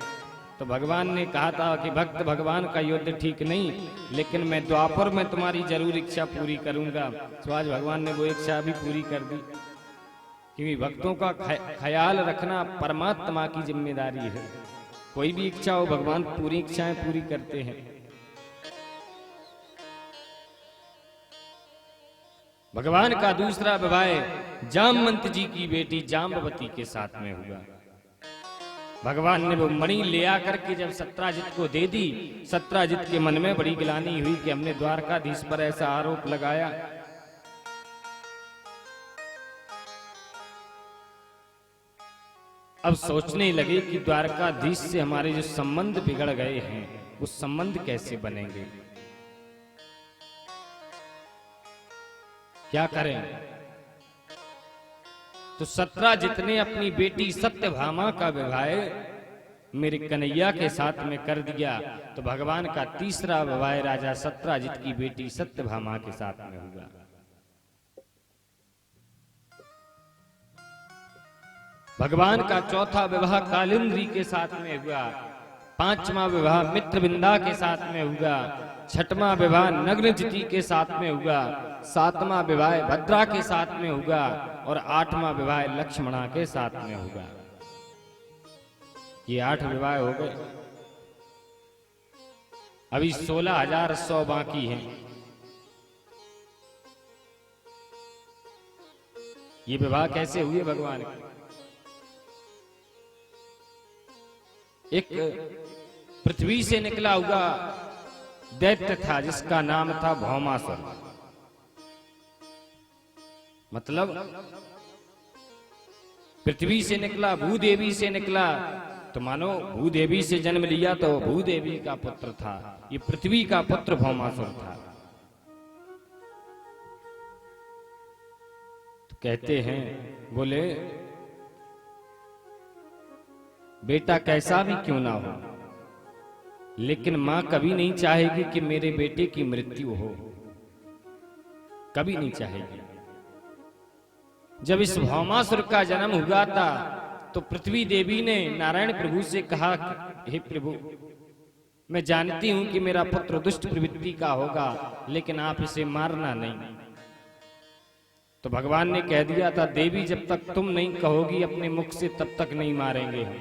B: तो भगवान ने कहा था कि भक्त भगवान का युद्ध ठीक नहीं, लेकिन मैं द्वापर में तुम्हारी जरूर इच्छा पूरी करूंगा। तो आज भगवान ने वो इच्छा भी पूरी कर दी, क्योंकि भक्तों का ख्याल रखना परमात्मा की जिम्मेदारी है। कोई भी इच्छा हो भगवान पूरी इच्छाएं पूरी करते हैं। भगवान का दूसरा विवाह जामवंत जी की बेटी जाम्बवती के साथ में हुआ। भगवान ने वो मणि ले आकर के जब सत्राजित को दे दी, सत्राजित के मन में बड़ी गिलानी हुई कि हमने द्वारकाधीश पर ऐसा आरोप लगाया। अब सोचने लगे कि द्वारकाधीश से हमारे जो संबंध बिगड़ गए हैं वो संबंध कैसे बनेंगे, क्या करें। तो सत्राजित ने अपनी बेटी सत्यभामा का विवाह मेरे कन्हैया के साथ में कर दिया। तो भगवान का तीसरा विवाह राजा सत्राजित की बेटी सत्यभामा के साथ में हुआ। भगवान का चौथा विवाह कालिंदी के साथ में हुआ। पांचवा विवाह मित्रविंदा के साथ में हुआ। छठवां विवाह नग्नजिति के साथ में हुआ। सातवां विवाह भद्रा के साथ में हुआ और आठवां विवाह लक्ष्मणा के साथ में हुआ। ये 8 विवाह हो गए। अभी 16,100 बाकी हैं। ये विवाह कैसे हुए भगवान के? एक पृथ्वी से निकला हुआ दैत्य था जिसका नाम था भौमासुर। मतलब पृथ्वी से निकला, भूदेवी से निकला, तो मानो भूदेवी से जन्म लिया तो भूदेवी का पुत्र था। ये पृथ्वी का पुत्र भौमासुर था। तो कहते हैं, बोले बेटा कैसा भी क्यों ना हो, लेकिन मां कभी नहीं चाहेगी कि मेरे बेटे की मृत्यु हो, कभी नहीं चाहेगी। जब इस भौमासुर का जन्म हुआ था तो पृथ्वी देवी ने नारायण प्रभु से कहा, हे प्रभु, मैं जानती हूं कि मेरा पुत्र दुष्ट प्रवृत्ति का होगा, लेकिन आप इसे मारना नहीं। तो भगवान ने कह दिया था, देवी जब तक तुम नहीं कहोगी अपने मुख से तब तक नहीं मारेंगे हम,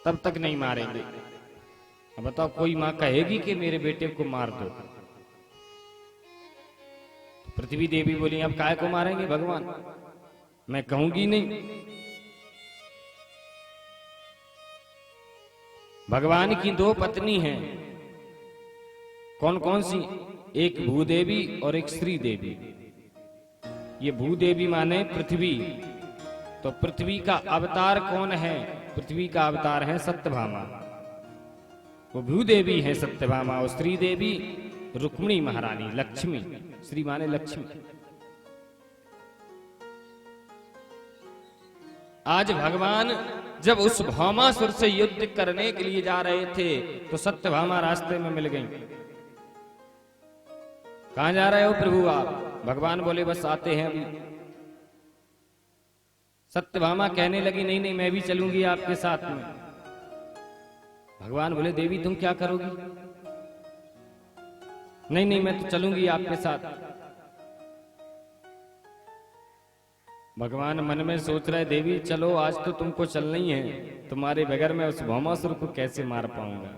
B: तब तक नहीं मारेंगे। अब बताओ, कोई मां कहेगी कि मेरे बेटे को मार दो? तो पृथ्वी देवी बोली, अब काय को मारेंगे भगवान, मैं कहूंगी नहीं। भगवान की दो पत्नी हैं, कौन कौन सी? एक भूदेवी और एक श्री देवी। ये भूदेवी माने पृथ्वी, तो पृथ्वी का अवतार कौन है? पृथ्वी का अवतार है सत्यभामा, वो भूदेवी है सत्यभामा। और श्री देवी रुक्मिणी महारानी, लक्ष्मी, श्री माने लक्ष्मी। आज भगवान जब उस भौमासुर से युद्ध करने के लिए जा रहे थे तो सत्यभामा रास्ते में मिल गई। कहां जा रहे हो प्रभु आप? भगवान बोले, बस आते हैं अभी। सत्यभामा कहने लगी, नहीं नहीं, मैं भी चलूंगी आपके साथ में। भगवान बोले, देवी तुम क्या करोगी? नहीं नहीं, मैं तो चलूंगी आपके साथ। भगवान मन में सोच रहे, देवी चलो, आज तो तुमको चलना ही है, तुम्हारे बगैर मैं उस भौमासुर को कैसे मार पाऊंगा।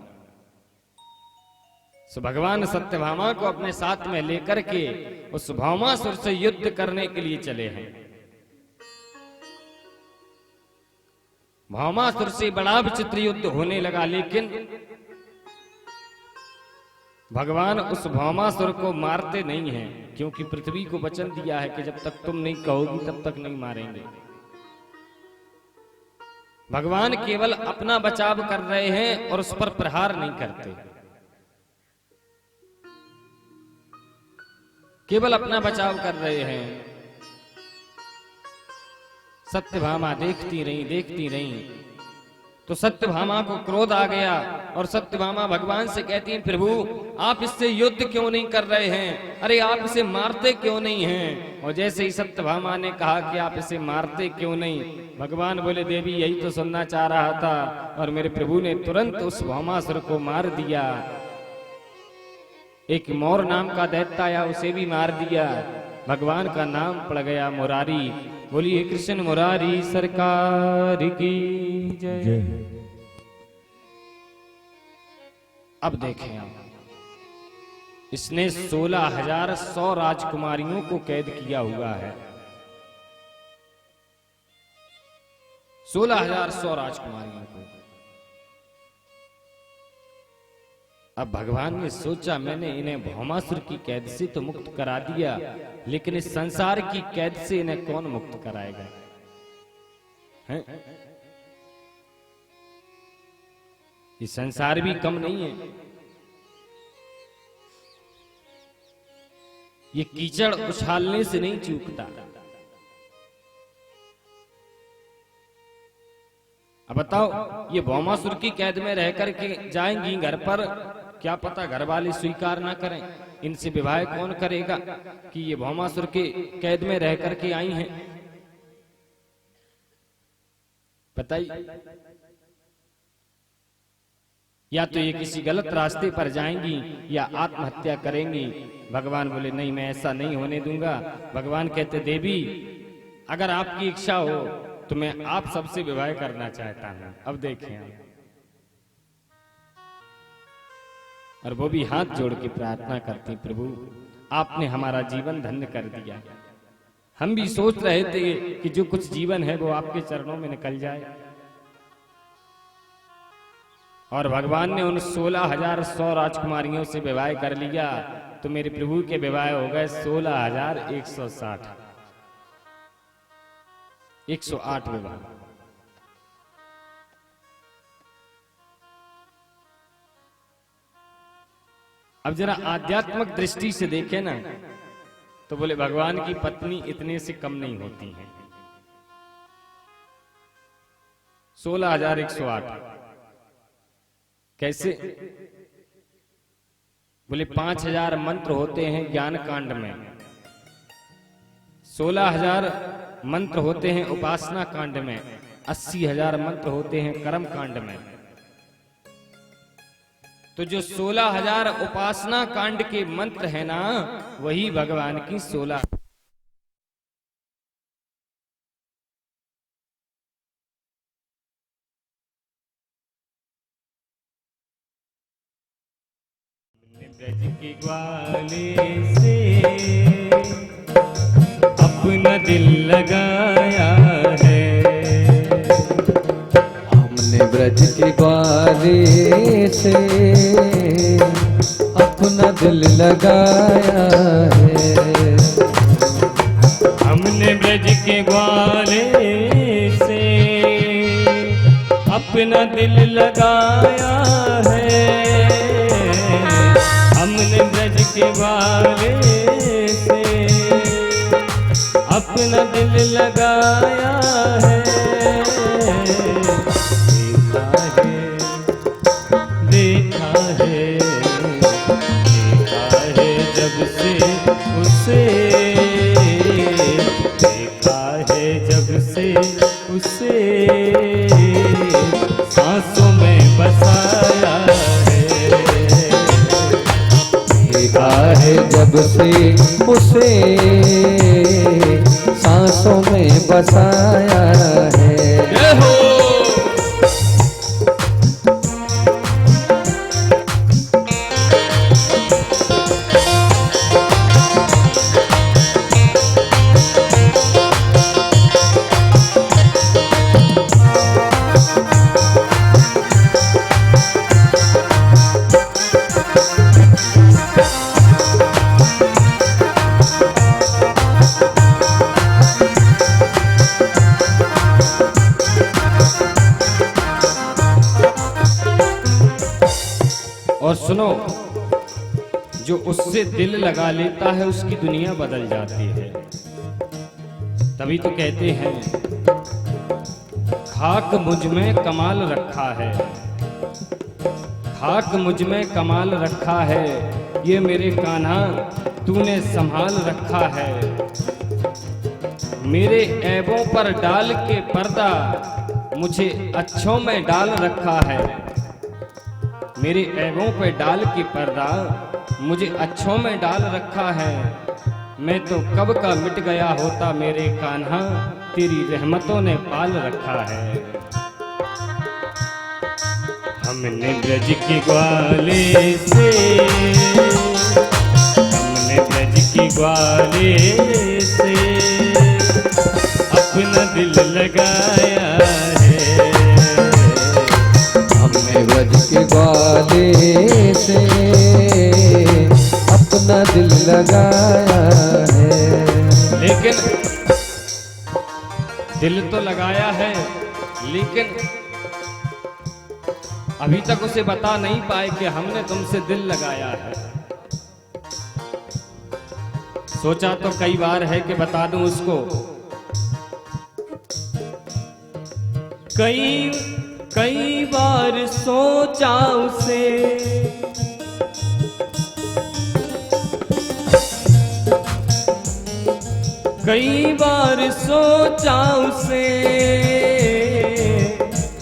B: सो भगवान सत्यभामा को अपने साथ में लेकर के उस भौमासुर से युद्ध करने के लिए चले हैं। भौमासुर से बड़ा विचित्र युद्ध होने लगा, लेकिन भगवान उस भौमासुर को मारते नहीं हैं, क्योंकि पृथ्वी को वचन दिया है कि जब तक तुम नहीं कहोगी तब तक नहीं मारेंगे। भगवान केवल अपना बचाव कर रहे हैं और उस पर प्रहार नहीं करते, केवल अपना बचाव कर रहे हैं। सत्यभामा देखती रही तो सत्यभामा को क्रोध आ गया और सत्यभामा भगवान से कहती है, प्रभु आप इससे युद्ध क्यों नहीं कर रहे हैं? अरे आप इसे मारते क्यों नहीं हैं? और जैसे ही सत्यभामा ने कहा कि आप इसे मारते क्यों नहीं, भगवान बोले, देवी यही तो सुनना चाह रहा था। और मेरे प्रभु ने तुरंत उस भौमासुर को मार दिया। एक मौर नाम का दैत्य आया, उसे भी मार दिया। भगवान का नाम पड़ गया मुरारी। बोलिए कृष्ण मुरारी सरकार की जय। अब देखें आप, इसने 16,100 राजकुमारियों को कैद किया हुआ है। 16,100 राजकुमारियों को। अब भगवान ने सोचा, मैंने इन्हें भौमासुर की कैद से तो मुक्त करा दिया, लेकिन इस संसार की कैद से इन्हें कौन मुक्त कराएगा? हैं? ये संसार भी कम नहीं है। ये कीचड़ उछालने से नहीं चूकता। अब बताओ, ये भौमासुर की कैद में रह करके जाएंगी घर पर, क्या पता घर वाले स्वीकार ना करें, इनसे विवाह कौन करेगा कि ये भौमासुर के कैद में रह करके आई हैं? बताइए। या तो ये किसी गलत रास्ते पर जाएंगी या आत्महत्या करेंगी। भगवान बोले, नहीं, मैं ऐसा नहीं होने दूंगा। भगवान कहते, देवी अगर आपकी इच्छा हो तो मैं आप सबसे विवाह करना चाहता हूं। अब देखें आप, और वो भी हाथ जोड़ के प्रार्थना करती, प्रभु आपने हमारा जीवन धन्य कर दिया। हम भी सोच रहे थे कि जो कुछ जीवन है वो आपके चरणों में निकल जाए। और भगवान ने उन 16,100 राजकुमारियों से विवाह कर लिया, तो मेरे प्रभु के विवाह हो गए 16,160। 108वें बार। अब जरा आध्यात्मिक दृष्टि से देखें ना, तो बोले भगवान की पत्नी इतने से कम नहीं होती है। 16,108 कैसे? बोले 5,000 मंत्र होते हैं ज्ञान कांड में, 16,000 मंत्र होते हैं उपासना कांड में, 80,000 मंत्र होते हैं कर्म कांड में। तो जो 16,000 उपासना कांड के मंत्र है ना, वही भगवान की 16 ब्रज के ग्वाले से अपना दिल लगाया है।
A: हमने ब्रज के ग्वाले से अपना दिल लगाया है।
B: हमने ब्रज के ग्वाले से अपना दिल लगाया है। हमने ब्रज के ग्वाले से अपना दिल लगाया है। देखा है जब से उसे, देखा है जब से उसे सांसों में बसाया है।
A: देखा है जब से उसे सांसों में बसाया है।
B: जय हो। और सुनो, जो उससे दिल लगा लेता है उसकी दुनिया बदल जाती है। तभी तो कहते हैं खाक मुझ में कमाल रखा है, खाक मुझ में कमाल रखा है, ये मेरे कान्हा तूने संभाल रखा है। मेरे ऐबों पर डाल के पर्दा मुझे अच्छों में डाल रखा है। मेरे ऐबों पे डाल के पर्दा मुझे अच्छों में डाल रखा है। मैं तो कब का मिट गया होता मेरे कान्हा, तेरी रहमतों ने पाल रखा है। हमने ब्रज के ग्वाले से, हमने ब्रज के ग्वाले से अपना दिल लगाया है।
A: हमने ब्रज के ग्वाले से अपना दिल लगाया है।
B: लेकिन दिल तो लगाया है, लेकिन अभी तक उसे बता नहीं पाए कि हमने तुमसे दिल लगाया है। सोचा तो कई बार है कि बता दूं उसको। कई बार सोचा उसे, कई बार सोचा उसे,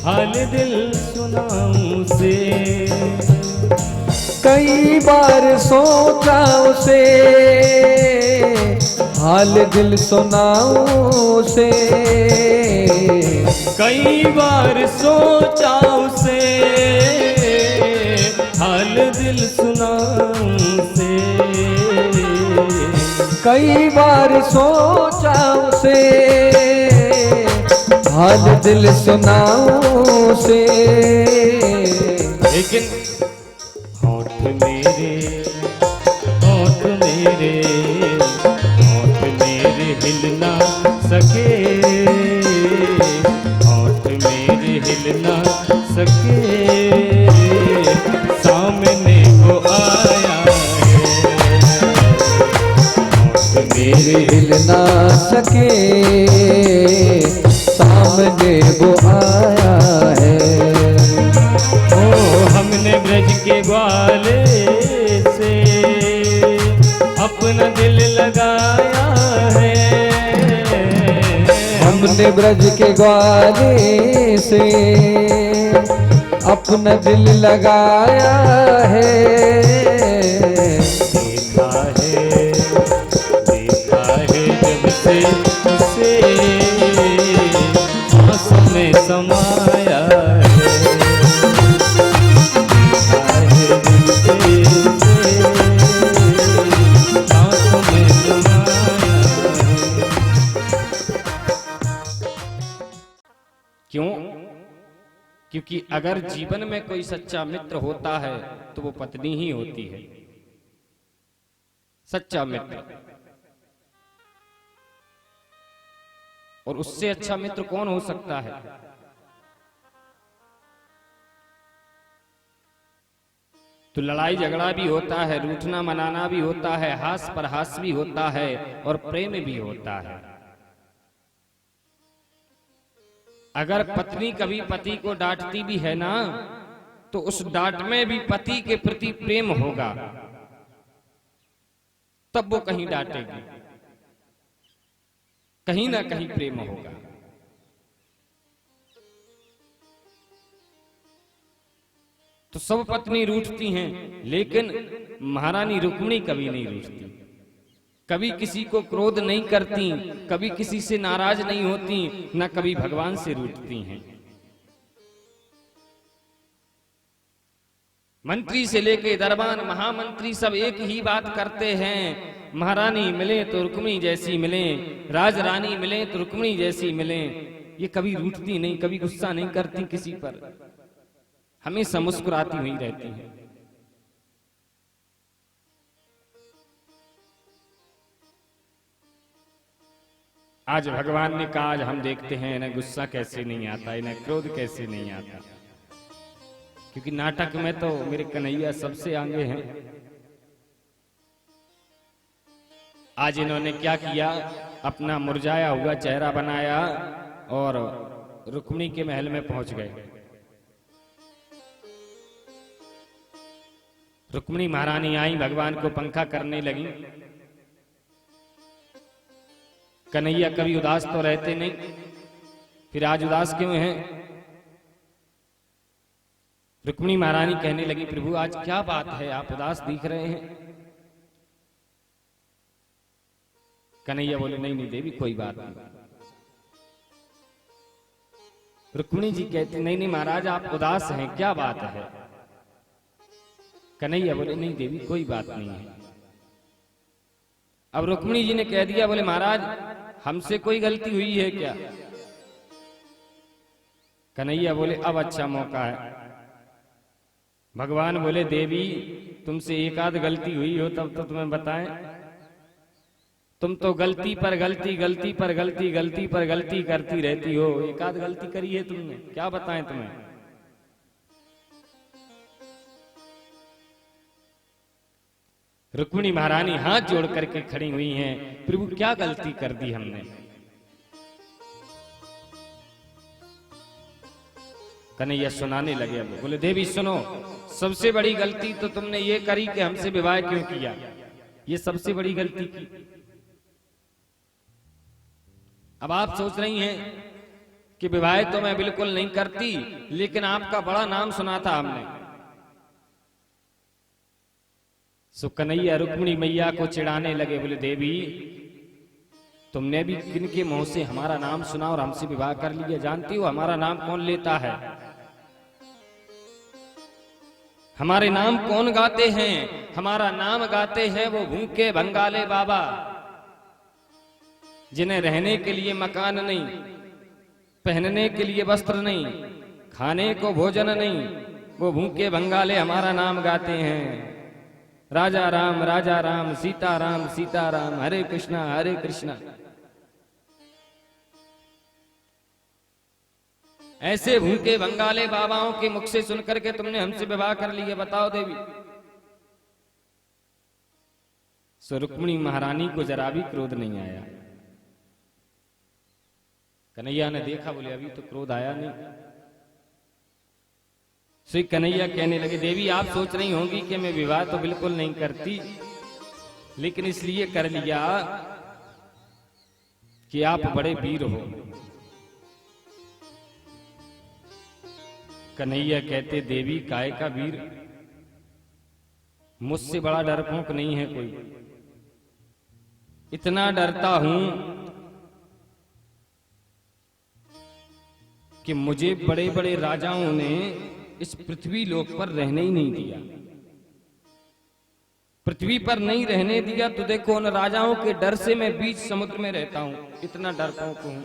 B: हाल दिल सुनाऊं उसे।
A: कई बार सोचा उसे, हाल दिल सुनाऊं उसे।
B: कई बार सोचा उसे, हाल दिल सुनाऊं उसे।
A: कई बार सोचा उसे, हाल दिल सुनाऊं उसे।
B: लेकिन होठ मेरे, होठ मेरे, होठ मेरे हिल ना सके। होठ मेरे हिल ना सके, सामने वो आया है। होठ
A: मेरे हिल ना सके, सामने वो आया है।
B: ओ हमने ब्रज के ग्वाले से अपना दिल लगाया है।
A: हमने ब्रज के ग्वाले से अपना दिल लगाया है।
B: देखा है जब से उसे आंसू में समाया है। देखा है जब से उसे आंसू में समाया है। क्यों? क्योंकि अगर जीवन में कोई सच्चा मित्र होता है तो वो पत्नी ही होती है, सच्चा मित्र। और उससे अच्छा मित्र कौन हो सकता है? तो लड़ाई झगड़ा भी होता है, रूठना मनाना भी होता है, हास परहास भी होता है और प्रेम भी होता है। अगर पत्नी कभी पति को डांटती भी है ना, तो उस डांट में भी पति के प्रति प्रेम होगा, तब वो कहीं डांटेगी, कहीं ना कहीं प्रेम होगा। तो सब पत्नी रूठती हैं, लेकिन महारानी रुक्मिणी कभी नहीं रूठती, कभी किसी को क्रोध नहीं करती, कभी किसी से नाराज नहीं होती, ना कभी भगवान से रूठती हैं। मंत्री से लेके दरबान महामंत्री सब एक ही बात करते हैं, महारानी मिले तो रुक्मिणी जैसी मिले, राजरानी मिले तो रुक्मिणी जैसी मिले। ये कभी रूठती नहीं, कभी गुस्सा नहीं करती किसी पर, हमेशा मुस्कुराती हुई रहती है। आज भगवान ने कहा, आज हम देखते हैं इन्हें गुस्सा कैसे नहीं आता, इन्हें क्रोध कैसे नहीं आता, क्योंकि नाटक में तो मेरे कन्हैया सबसे आगे हैं। आज इन्होंने क्या किया, अपना मुरझाया हुआ चेहरा बनाया और रुक्मिणी के महल में पहुंच गए। रुक्मिणी महारानी आई, भगवान को पंखा करने लगी। कन्हैया कभी उदास तो रहते नहीं, फिर आज उदास क्यों हैं? रुक्मिणी महारानी कहने लगी, प्रभु आज क्या बात है, आप उदास दिख रहे हैं। कन्हैया बोले, नहीं नहीं देवी कोई बात नहीं। रुक्मिणी जी कहती, नहीं नहीं महाराज आप उदास हैं, क्या बात है। कन्हैया बोले, नहीं देवी कोई बात नहीं है। अब रुक्मिणी जी ने कह दिया, बोले महाराज हमसे कोई गलती हुई है क्या? कन्हैया बोले, अब अच्छा मौका है। भगवान बोले, देवी तुमसे एक आध गलती हुई हो तब तो तुम्हें बताएं, तुम तो गलती पर गलती, गलती पर गलती, गलती पर गलती करती रहती हो। एक आध गलती करी है तुमने, क्या बताएं तुम्हें। रुक्मिणी महारानी हाथ जोड़ करके खड़ी हुई हैं, प्रभु क्या गलती कर दी हमने। कन्हैया सुनाने लगे। अब बोले, देवी सुनो, सबसे बड़ी गलती तो तुमने ये करी कि हमसे विवाह क्यों किया, ये सबसे बड़ी गलती की। अब आप सोच रही हैं कि विवाह तो मैं बिल्कुल नहीं करती, लेकिन आपका बड़ा नाम सुना था हमने। सो कन्हैया रुक्मिणी मैया को चिढ़ाने लगे, बोले देवी तुमने भी किनके मुंह से हमारा नाम सुना और हमसे विवाह कर लिया। जानती हो हमारा नाम कौन लेता है, हमारे नाम कौन गाते हैं? हमारा नाम गाते हैं वो भूखे भंगाले बाबा, जिन्हें रहने के लिए मकान नहीं, पहनने के लिए वस्त्र नहीं, खाने को भोजन नहीं, वो भूखे भंगाले हमारा नाम गाते हैं। राजा राम सीता राम, हरे कृष्णा हरे कृष्णा। ऐसे भूखे बंगाले बाबाओं के मुख से सुनकर के तुमने हमसे विवाह कर लिया, बताओ देवी। सो रुक्मिणी महारानी को जरा भी क्रोध नहीं आया। कन्हैया ने देखा, बोले अभी तो क्रोध आया नहीं। श्री कन्हैया कहने लगे, देवी आप सोच रही होंगी कि मैं विवाह तो बिल्कुल नहीं करती, लेकिन इसलिए कर लिया कि आप बड़े वीर हो। कन्हैया कहते, देवी काय का वीर, मुझसे बड़ा डरपोक नहीं है कोई। इतना डरता हूं कि मुझे बड़े बड़े राजाओं ने इस पृथ्वी लोक पर रहने ही नहीं दिया। पृथ्वी पर नहीं रहने दिया तो देखो उन राजाओं के डर से मैं बीच समुद्र में रहता हूं, इतना डरपोक हूं।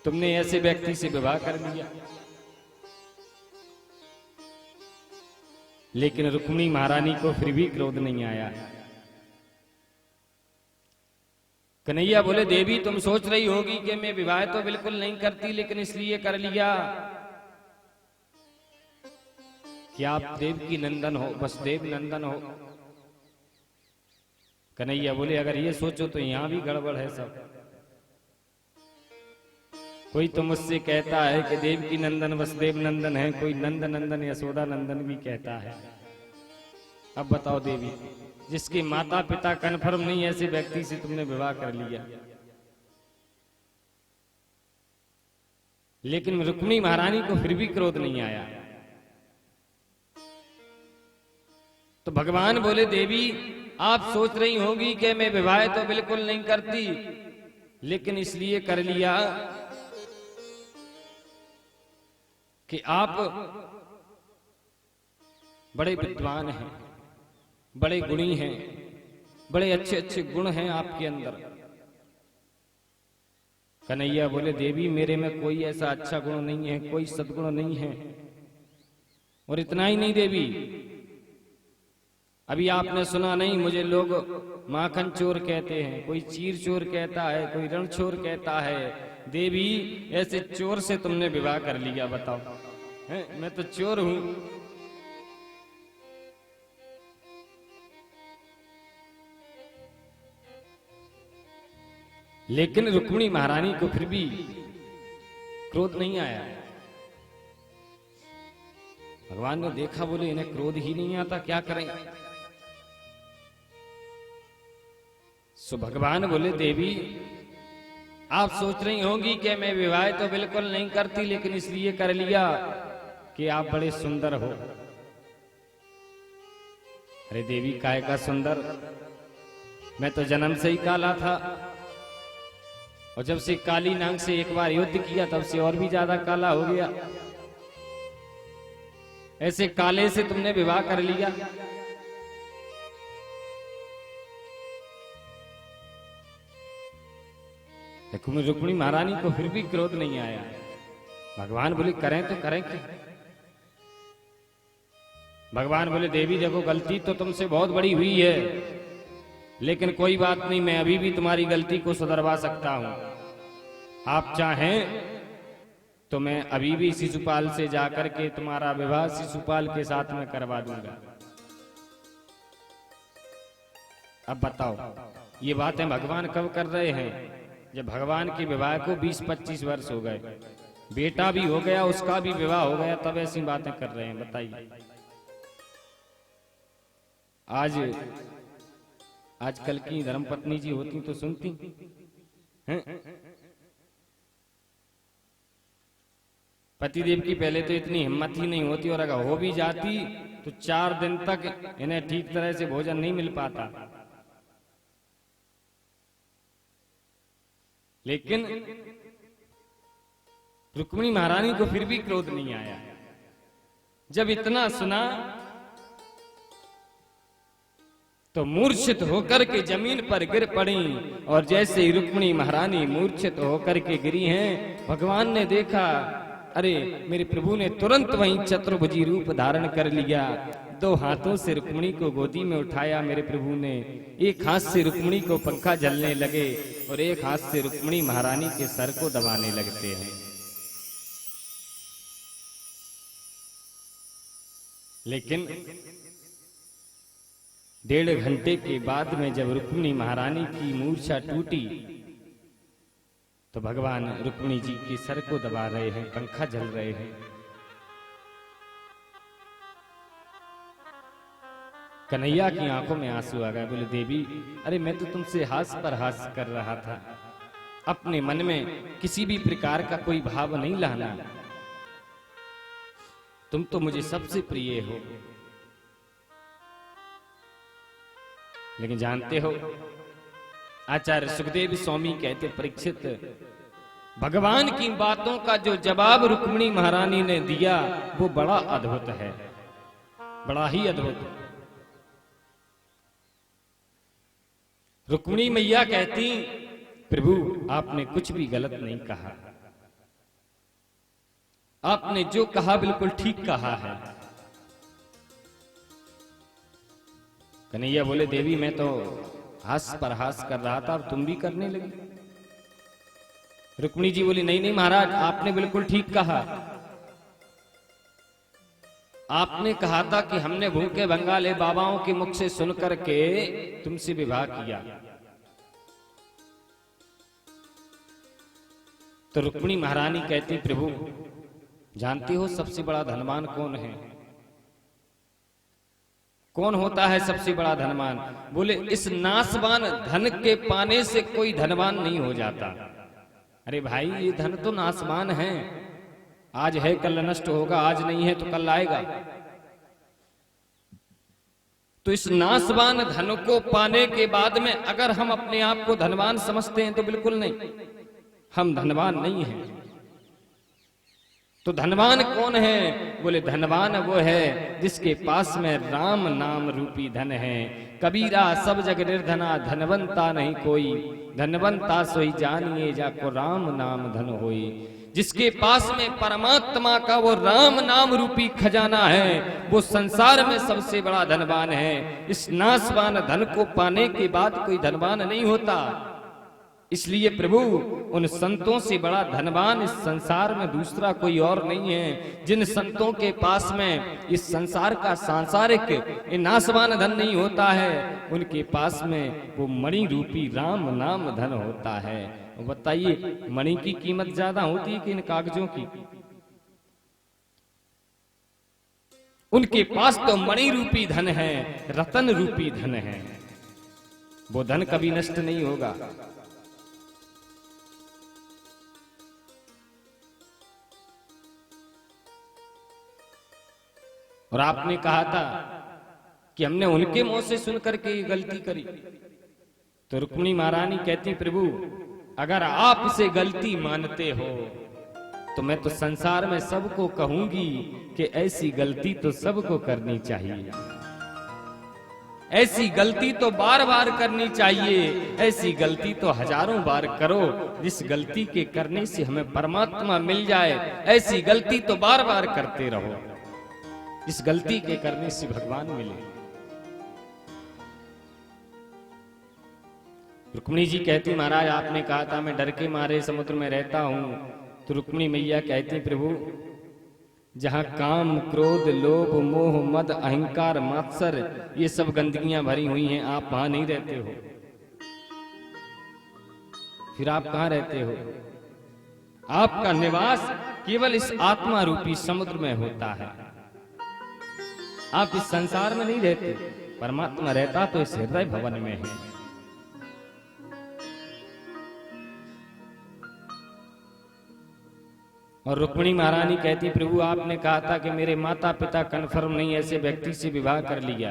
B: तुमने ऐसे व्यक्ति से विवाह कर लिया। लेकिन रुक्मिणी महारानी को फिर भी क्रोध नहीं आया। कन्हैया बोले, देवी तुम सोच रही होगी कि मैं विवाह तो बिल्कुल नहीं करती, लेकिन इसलिए कर लिया कि आप देवकी नंदन हो, वसुदेव नंदन हो। कन्हैया बोले, अगर ये सोचो तो यहां भी गड़बड़ है सब। कोई तो मुझसे कहता है कि देवकी नंदन वसुदेव नंदन है, कोई नंद नंदन यशोदा नंदन भी कहता है। अब बताओ देवी, जिसके माता पिता कन्फर्म नहीं, ऐसे व्यक्ति से तुमने विवाह कर लिया। लेकिन रुक्मिणी महारानी को फिर भी क्रोध नहीं आया। तो भगवान बोले, देवी आप सोच रही होंगी कि मैं विवाह तो बिल्कुल नहीं करती, लेकिन इसलिए कर लिया कि आप बड़े विद्वान हैं, बड़े गुणी हैं, बड़े अच्छे अच्छे गुण हैं आपके अंदर। कन्हैया बोले, देवी मेरे में कोई ऐसा अच्छा गुण नहीं है, कोई सद्गुण नहीं है। और इतना ही नहीं देवी, अभी आपने सुना नहीं, मुझे लोग माखन चोर कहते हैं, कोई चीर चोर कहता है, कोई रण चोर कहता है। देवी ऐसे चोर से तुमने विवाह कर लिया, बताओ। मैं तो चोर हूं। लेकिन रुक्मिणी महारानी को फिर भी क्रोध नहीं आया। भगवान ने देखा, बोले इन्हें क्रोध ही नहीं आता, क्या करें। सो भगवान बोले, देवी आप सोच रही होंगी कि मैं विवाह तो बिल्कुल नहीं करती, लेकिन इसलिए कर लिया कि आप बड़े सुंदर हो। अरे देवी काय का सुंदर, मैं तो जन्म से ही काला था, और जब से काली नाग से एक बार युद्ध किया तब से और भी ज्यादा काला हो गया। ऐसे काले से तुमने विवाह कर लिया। रुक्मिणी महारानी को फिर भी क्रोध नहीं आया। भगवान बोले, करें तो करें क्या। भगवान बोले, देवी देखो गलती तो तुमसे बहुत बड़ी हुई है, लेकिन कोई बात नहीं, मैं अभी भी तुम्हारी गलती को सुधरवा सकता हूं। आप चाहें तो मैं अभी भी शिशुपाल से जाकर के तुम्हारा विवाह शिशुपाल के साथ में करवा दूंगा। अब बताओ, ये बातें भगवान कब कर रहे हैं? जब भगवान के विवाह को 20-25 वर्ष हो गए, बेटा भी हो गया, उसका भी विवाह हो गया, तब ऐसी बातें कर रहे हैं। बताइए, आजकल की धर्मपत्नी जी होती तो सुनती हैं? पतिदेव की पहले तो इतनी हिम्मत ही नहीं होती, और अगर हो भी जाती तो 4 दिन तक इन्हें ठीक तरह से भोजन नहीं मिल पाता। लेकिन रुक्मिणी महारानी को फिर भी क्रोध नहीं आया। जब इतना सुना तो मूर्छित होकर के जमीन पर गिर पड़ी, और जैसे ही रुक्मिणी महारानी मूर्छित होकर के गिरी हैं, भगवान ने देखा, अरे मेरे प्रभु ने तुरंत वहीं चतुर्भुजी रूप धारण कर लिया। 2 हाथों से रुक्मिणी को गोदी में उठाया मेरे प्रभु ने, एक हाथ से रुक्मिणी को पंखा झलने लगे और एक हाथ से रुक्मिणी महारानी के सर को दबाने लगते हैं। लेकिन 1.5 घंटे के बाद में जब रुक्मिणी महारानी की मूर्छा टूटी तो भगवान रुक्मिणी जी के सर को दबा रहे हैं, पंखा झल रहे हैं। कन्हैया की आंखों में आंसू आ गए। बोले देवी, अरे मैं तो तुमसे हास पर हास कर रहा था, अपने मन में किसी भी प्रकार का कोई भाव नहीं लाना, तुम तो मुझे सबसे प्रिय हो। लेकिन जानते हो, आचार्य सुखदेव स्वामी कहते, परीक्षित, भगवान की बातों का जो जवाब रुक्मिणी महारानी ने दिया वो बड़ा अद्भुत है, बड़ा ही अद्भुत। रुक्मिणी मैया कहती, प्रभु आपने कुछ भी गलत नहीं कहा, आपने जो कहा बिल्कुल ठीक कहा है। कन्हैया बोले, देवी मैं तो हास पर हास कर रहा था, अब तुम भी करने लगी। रुक्मिणी जी बोली, नहीं नहीं महाराज, आपने बिल्कुल ठीक कहा। आपने कहा था कि हमने भूखे बंगाले बाबाओं के मुख से सुनकर के तुमसे विवाह किया। तो रुक्मिणी महारानी कहती, प्रभु जानते हो सबसे बड़ा धनवान कौन है? कौन होता है सबसे बड़ा धनवान? बोले, इस नासवान धन के पाने से कोई धनवान नहीं हो जाता। अरे भाई, ये धन तो नासवान है, आज है कल नष्ट होगा, आज नहीं है तो कल आएगा। तो इस नासवान धन को पाने के बाद में अगर हम अपने आप को धनवान समझते हैं तो बिल्कुल नहीं, हम धनवान नहीं हैं। तो धनवान कौन है? बोले, धनवान वो है जिसके पास में राम नाम रूपी धन है। कबीरा सब जग निर्धना, धनवंता नहीं कोई, धनवंता सोई जानिए जाको राम नाम धन होई। जिसके पास में परमात्मा का वो राम नाम रूपी खजाना है, वो संसार में सबसे बड़ा धनवान है। इस नासवान धन को पाने के बाद कोई धनवान नहीं होता। इसलिए प्रभु, उन संतों से बड़ा धनवान इस संसार में दूसरा कोई और नहीं है। जिन संतों के पास में इस संसार का सांसारिक नासवान धन नहीं होता है, उनके पास में वो मणि रूपी राम नाम धन होता है। बताइए, मणि की कीमत ज्यादा होती है कि इन कागजों की? उनके पास तो मणि रूपी धन है, रतन रूपी धन है। वो धन कभी नष्ट नहीं होगा। और आपने कहा था कि हमने उनके मुंह से सुनकर के ये गलती करी। तो रुक्मिणी महारानी कहती, प्रभु अगर आप इसे गलती मानते हो तो मैं तो संसार में सबको कहूंगी कि ऐसी गलती तो सबको करनी चाहिए, ऐसी गलती तो बार बार करनी चाहिए, ऐसी गलती तो हजारों बार करो जिस गलती के करने से हमें परमात्मा मिल जाए। ऐसी गलती तो बार बार करते रहो, इस गलती के करने से भगवान मिले। रुक्मिणी जी कहती, महाराज आपने कहा था मैं डर के मारे समुद्र में रहता हूं। तो रुक्मिणी मैया कहती, प्रभु जहां काम क्रोध लोभ मोह मद अहंकार मात्सर ये सब गंदगियां भरी हुई हैं, आप वहां नहीं रहते हो। फिर आप कहां रहते हो? आपका निवास केवल इस आत्मा रूपी समुद्र में होता है। आप इस संसार में नहीं रहते, परमात्मा रहता तो इस हृदय भवन में है। और रुक्मिणी महारानी कहती, प्रभु आपने कहा था कि मेरे माता पिता कन्फर्म नहीं ऐसे व्यक्ति से विवाह कर लिया।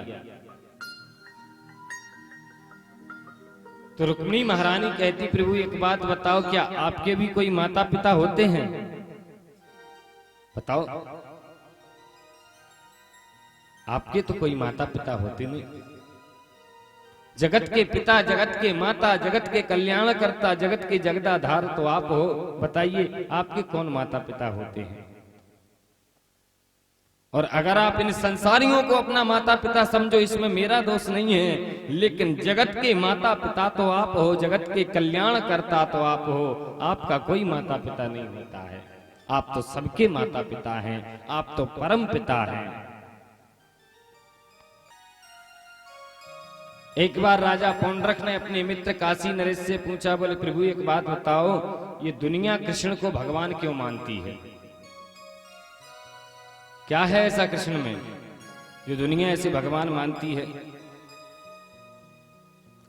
B: तो रुक्मिणी महारानी कहती, प्रभु एक बात बताओ, क्या आपके भी कोई माता पिता होते हैं? बताओ, आपके तो कोई माता पिता होते नहीं। जगत के पिता, जगत के माता, जगत के कल्याणकर्ता, जगत के जगदाधार तो आप हो। बताइए आपके कौन माता पिता होते हैं? और अगर आप इन संसारियों को अपना माता पिता समझो, इसमें मेरा दोष नहीं है, लेकिन जगत के माता पिता तो आप हो, जगत के कल्याणकर्ता तो आप हो। आपका कोई माता पिता नहीं होता है, आप तो सबके माता पिता हैं, आप तो परम पिता हैं। एक बार राजा पौंड्रक ने अपने मित्र काशी नरेश से पूछा, बोले प्रभु एक बात बताओ, ये दुनिया कृष्ण को भगवान क्यों मानती है? क्या है ऐसा कृष्ण में जो दुनिया ऐसे भगवान मानती है?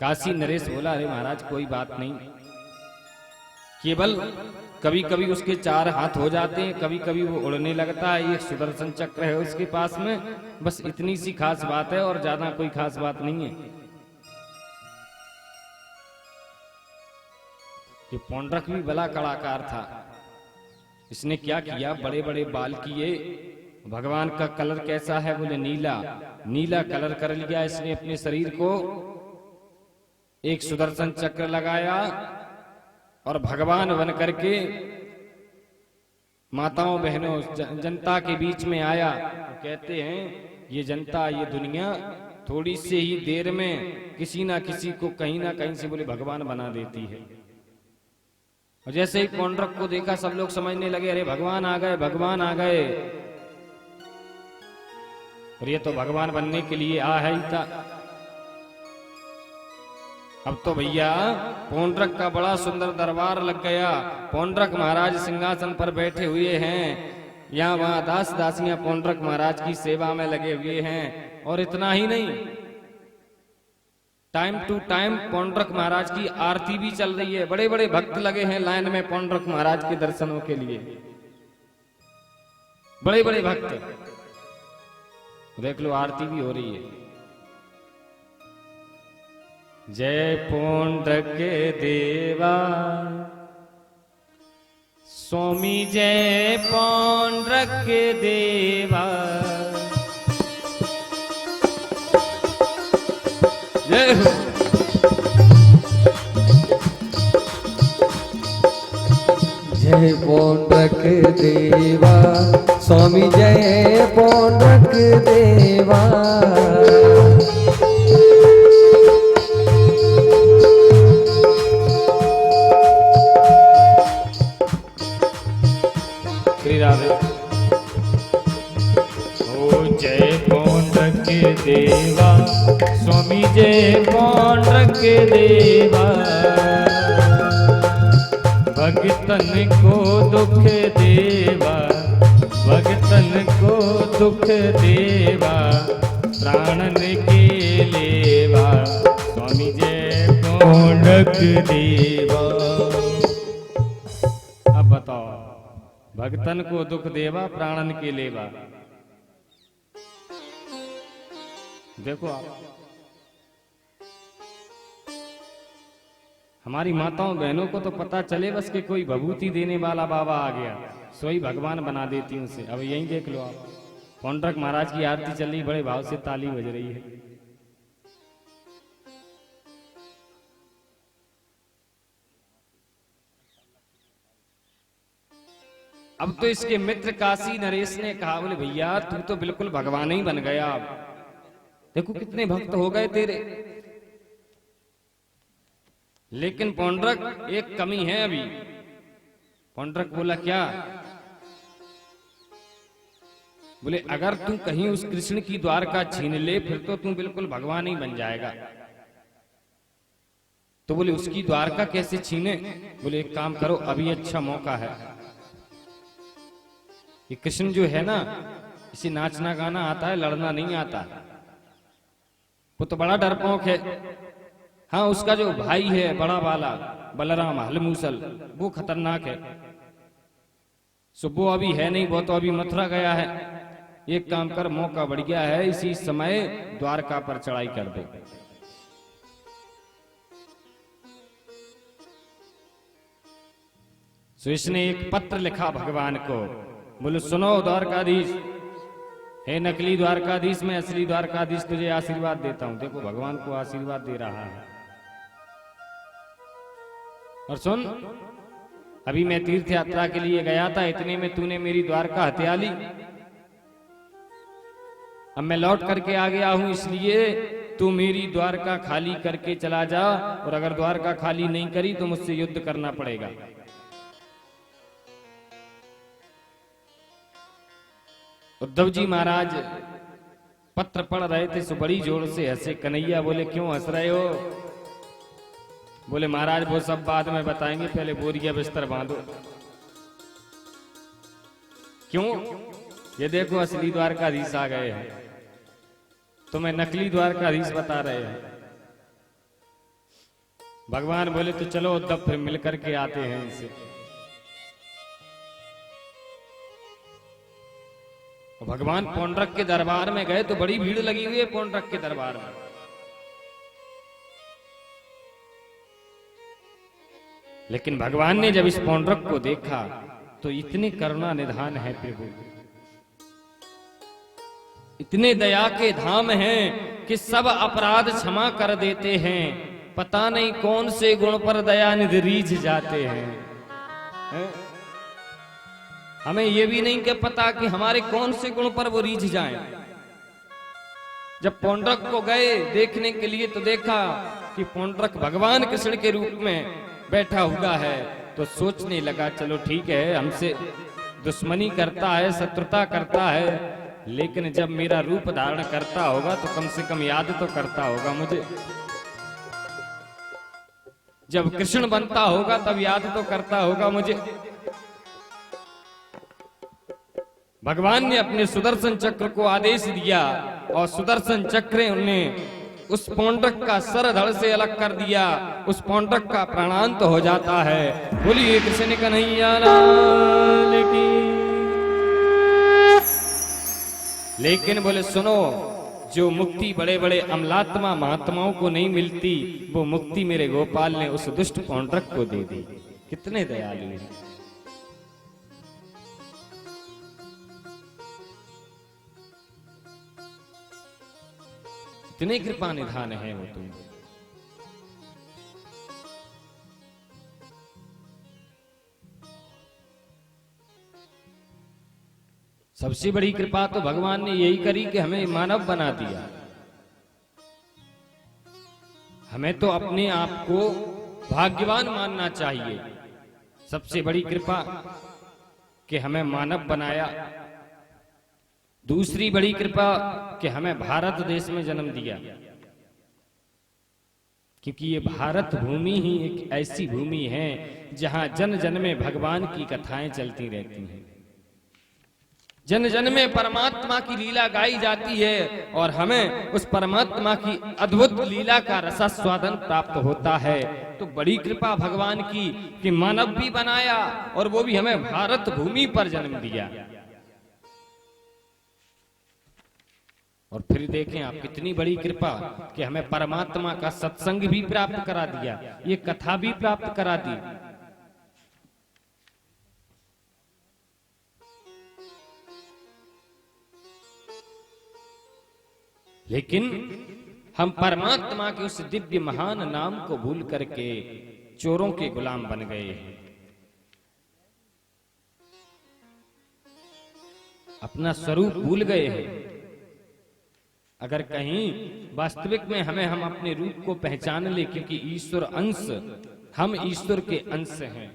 B: काशी नरेश बोला, अरे महाराज कोई बात नहीं, केवल कभी कभी उसके 4 हाथ हो जाते हैं, कभी कभी वो उड़ने लगता है, एक सुदर्शन चक्र है उसके पास में, बस इतनी सी खास बात है और ज्यादा कोई खास बात नहीं है। ये पौंड्रक भी बड़ा कलाकार था। इसने क्या किया, बड़े बड़े बाल किए। भगवान का कलर कैसा है? बोले नीला। नीला कलर कर लिया इसने अपने शरीर को, एक सुदर्शन चक्र लगाया और भगवान बन करके माताओं बहनों जनता के बीच में आया। कहते हैं ये जनता, ये दुनिया थोड़ी सी ही देर में किसी ना किसी को कहीं ना कहीं से बोले भगवान बना देती है। और जैसे ही पौंड्रक को देखा सब लोग समझने लगे, अरे भगवान आ गए, भगवान आ गए। और ये तो भगवान बनने के लिए आ है ही था। अब तो भैया पौंड्रक का बड़ा सुंदर दरबार लग गया। पौंड्रक महाराज सिंहासन पर बैठे हुए हैं, यहाँ वहां दास दासियां पौंड्रक महाराज की सेवा में लगे हुए हैं। और इतना ही नहीं, टाइम टू टाइम पौंड्रक महाराज की आरती भी चल रही है। बड़े बड़े भक्त लगे हैं लाइन में पौंड्रक महाराज के दर्शनों के लिए, बड़े बड़े भक्त। देख लो आरती भी हो रही है। जय पौंड्रक देवा स्वामी, जय पौंड्रक देवा, जय हो।
A: जय पौंड्रक देवा स्वामी, जय पौंड्रक देवा।
B: श्री राधे। ओ जय पौंड्रक देवा स्वामी, जय पौंड्रक देवा, भगतन को दुख देवा, भगतन को दुख देवा, प्राणन के लेवा, स्वामी जय पौंड्रक देवा। अब बताओ, भगतन को दुख देवा, प्राणन के लेवा। देखो आप, हमारी माताओं बहनों को तो पता चले बस कि कोई भभूति देने वाला बाबा आ गया, सोई भगवान बना देती उनसे। अब यही देख लो आप, पौंड्रक महाराज की आरती चल रही, बड़े भाव से ताली बज रही है। अब तो इसके मित्र काशी नरेश ने कहा, बोले भैया तू तो बिल्कुल भगवान ही बन गया। अब देखो कितने भक्त हो गए तेरे। लेकिन पौंड्रक एक कमी है अभी। पौंड्रक बोला क्या? बोले अगर तू कहीं उस कृष्ण की द्वारका छीन ले फिर तो तू बिल्कुल भगवान ही बन जाएगा। तो बोले उसकी द्वारका कैसे छीने? बोले एक काम करो, अभी अच्छा मौका है। ये कृष्ण जो है ना, इसे नाचना गाना आता है, लड़ना नहीं आता। वो तो बड़ा डरपोक है। हाँ, उसका जो भाई है बड़ा वाला बलराम हलमूसल, वो खतरनाक है। सो वो अभी है नहीं, वो तो अभी मथुरा गया है। एक काम कर, मौका बढ़ गया है, इसी समय द्वारका पर चढ़ाई कर दे। सो इसने एक पत्र लिखा भगवान को, बोले सुनो द्वारकाधीश, हे नकली द्वारकाधीश, मैं असली द्वारकाधीश तुझे आशीर्वाद देता हूं। देखो भगवान को आशीर्वाद दे रहा है। और सुन, अभी मैं तीर्थ यात्रा के लिए गया था, इतने में तूने मेरी द्वारका हत्या ली। अब मैं लौट करके आ गया हूं, इसलिए तू मेरी द्वारका खाली करके चला जा, और अगर द्वारका खाली नहीं करी तो मुझसे युद्ध करना पड़ेगा। उद्धव जी महाराज पत्र पढ़ रहे थे सो बड़ी जोर से हंसे। कन्हैया बोले क्यों हंस रहे हो? बोले महाराज वो सब बाद में बताएंगे, पहले बोरिया बिस्तर बांधो। क्यों? ये देखो असली द्वारकाधीश आ गए हैं, तुम्हें नकली द्वारकाधीश बता रहे हैं। भगवान बोले तो चलो तब फिर मिलकर के आते हैं इनसे। भगवान पौंड्रक के दरबार में गए तो बड़ी भीड़ लगी हुई है पौंड्रक के दरबार में। लेकिन भगवान ने जब इस पौंड्रक को देखा तो इतने करुणा निधान है प्रभु, इतने दया के धाम हैं कि सब अपराध क्षमा कर देते हैं। पता नहीं कौन से गुण पर दयानिधि रीझ जाते हैं। हमें यह भी नहीं क्या पता कि हमारे कौन से गुण पर वो रीझ जाएं। जब पौंड्रक को गए देखने के लिए तो देखा कि पौंड्रक भगवान कृष्ण के रूप में बैठा हुआ है, तो सोचने लगा चलो ठीक है, हमसे दुश्मनी करता है, शत्रुता करता है, लेकिन जब मेरा रूप धारण करता होगा तो कम से कम याद तो करता होगा मुझे। जब कृष्ण बनता होगा तब याद तो करता होगा मुझे। भगवान ने अपने सुदर्शन चक्र को आदेश दिया और सुदर्शन चक्र ने उस पौंड्रक का सर धड़ से अलग कर दिया। उस पौंड्रक का प्राणांत हो जाता है। बोलिए कृष्ण कन्हैया लाल की। लेकिन बोले सुनो, जो मुक्ति बड़े बड़े अमलात्मा महात्माओं को नहीं मिलती, वो मुक्ति मेरे गोपाल ने उस दुष्ट पौंड्रक को दे दी। कितने दयालु हैं। इतने कृपा निधान है वो तुम। सबसे बड़ी कृपा तो भगवान ने यही करी कि हमें मानव बना दिया। हमें तो अपने आप को भाग्यवान मानना चाहिए। सबसे बड़ी कृपा कि हमें मानव बनाया। दूसरी बड़ी कृपा कि हमें भारत देश में जन्म दिया, क्योंकि ये भारत भूमि ही एक ऐसी भूमि है जहां जन जन में भगवान की कथाएं चलती रहती हैं। जन जन में परमात्मा की लीला गाई जाती है और हमें उस परमात्मा की अद्भुत लीला का रसास्वादन प्राप्त होता है। तो बड़ी कृपा भगवान की कि मानव भी बनाया और वो भी हमें भारत भूमि पर जन्म दिया। और फिर देखें आप कितनी बड़ी कृपा कि हमें परमात्मा का सत्संग भी प्राप्त करा दिया, ये कथा भी प्राप्त करा दी। लेकिन हम परमात्मा के उस दिव्य महान नाम को भूल करके चोरों के गुलाम बन गए हैं। अपना स्वरूप भूल गए हैं। अगर कहीं वास्तविक में हम अपने रूप को पहचान ले, क्योंकि ईश्वर अंश, हम ईश्वर के अंश हैं।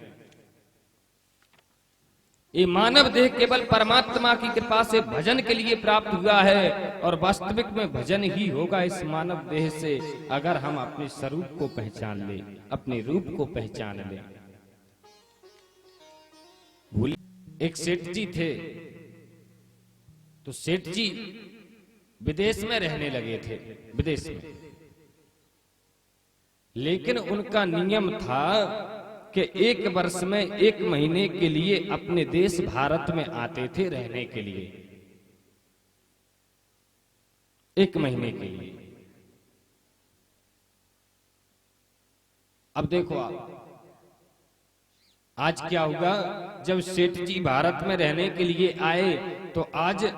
B: ये मानव देह केवल परमात्मा की कृपा से भजन के लिए प्राप्त हुआ है और वास्तविक में भजन ही होगा इस मानव देह से अगर हम अपने स्वरूप को पहचान ले, अपने रूप को पहचान ले। भूल एक सेठ जी थे, तो सेठ जी विदेश में रहने लगे थे, विदेश में। लेकिन उनका नियम था कि 1 वर्ष में 1 महीने के लिए अपने देश भारत में आते थे रहने के लिए, 1 महीने के लिए। अब देखो आप आज क्या होगा। जब सेठ जी भारत में रहने के लिए आए तो आज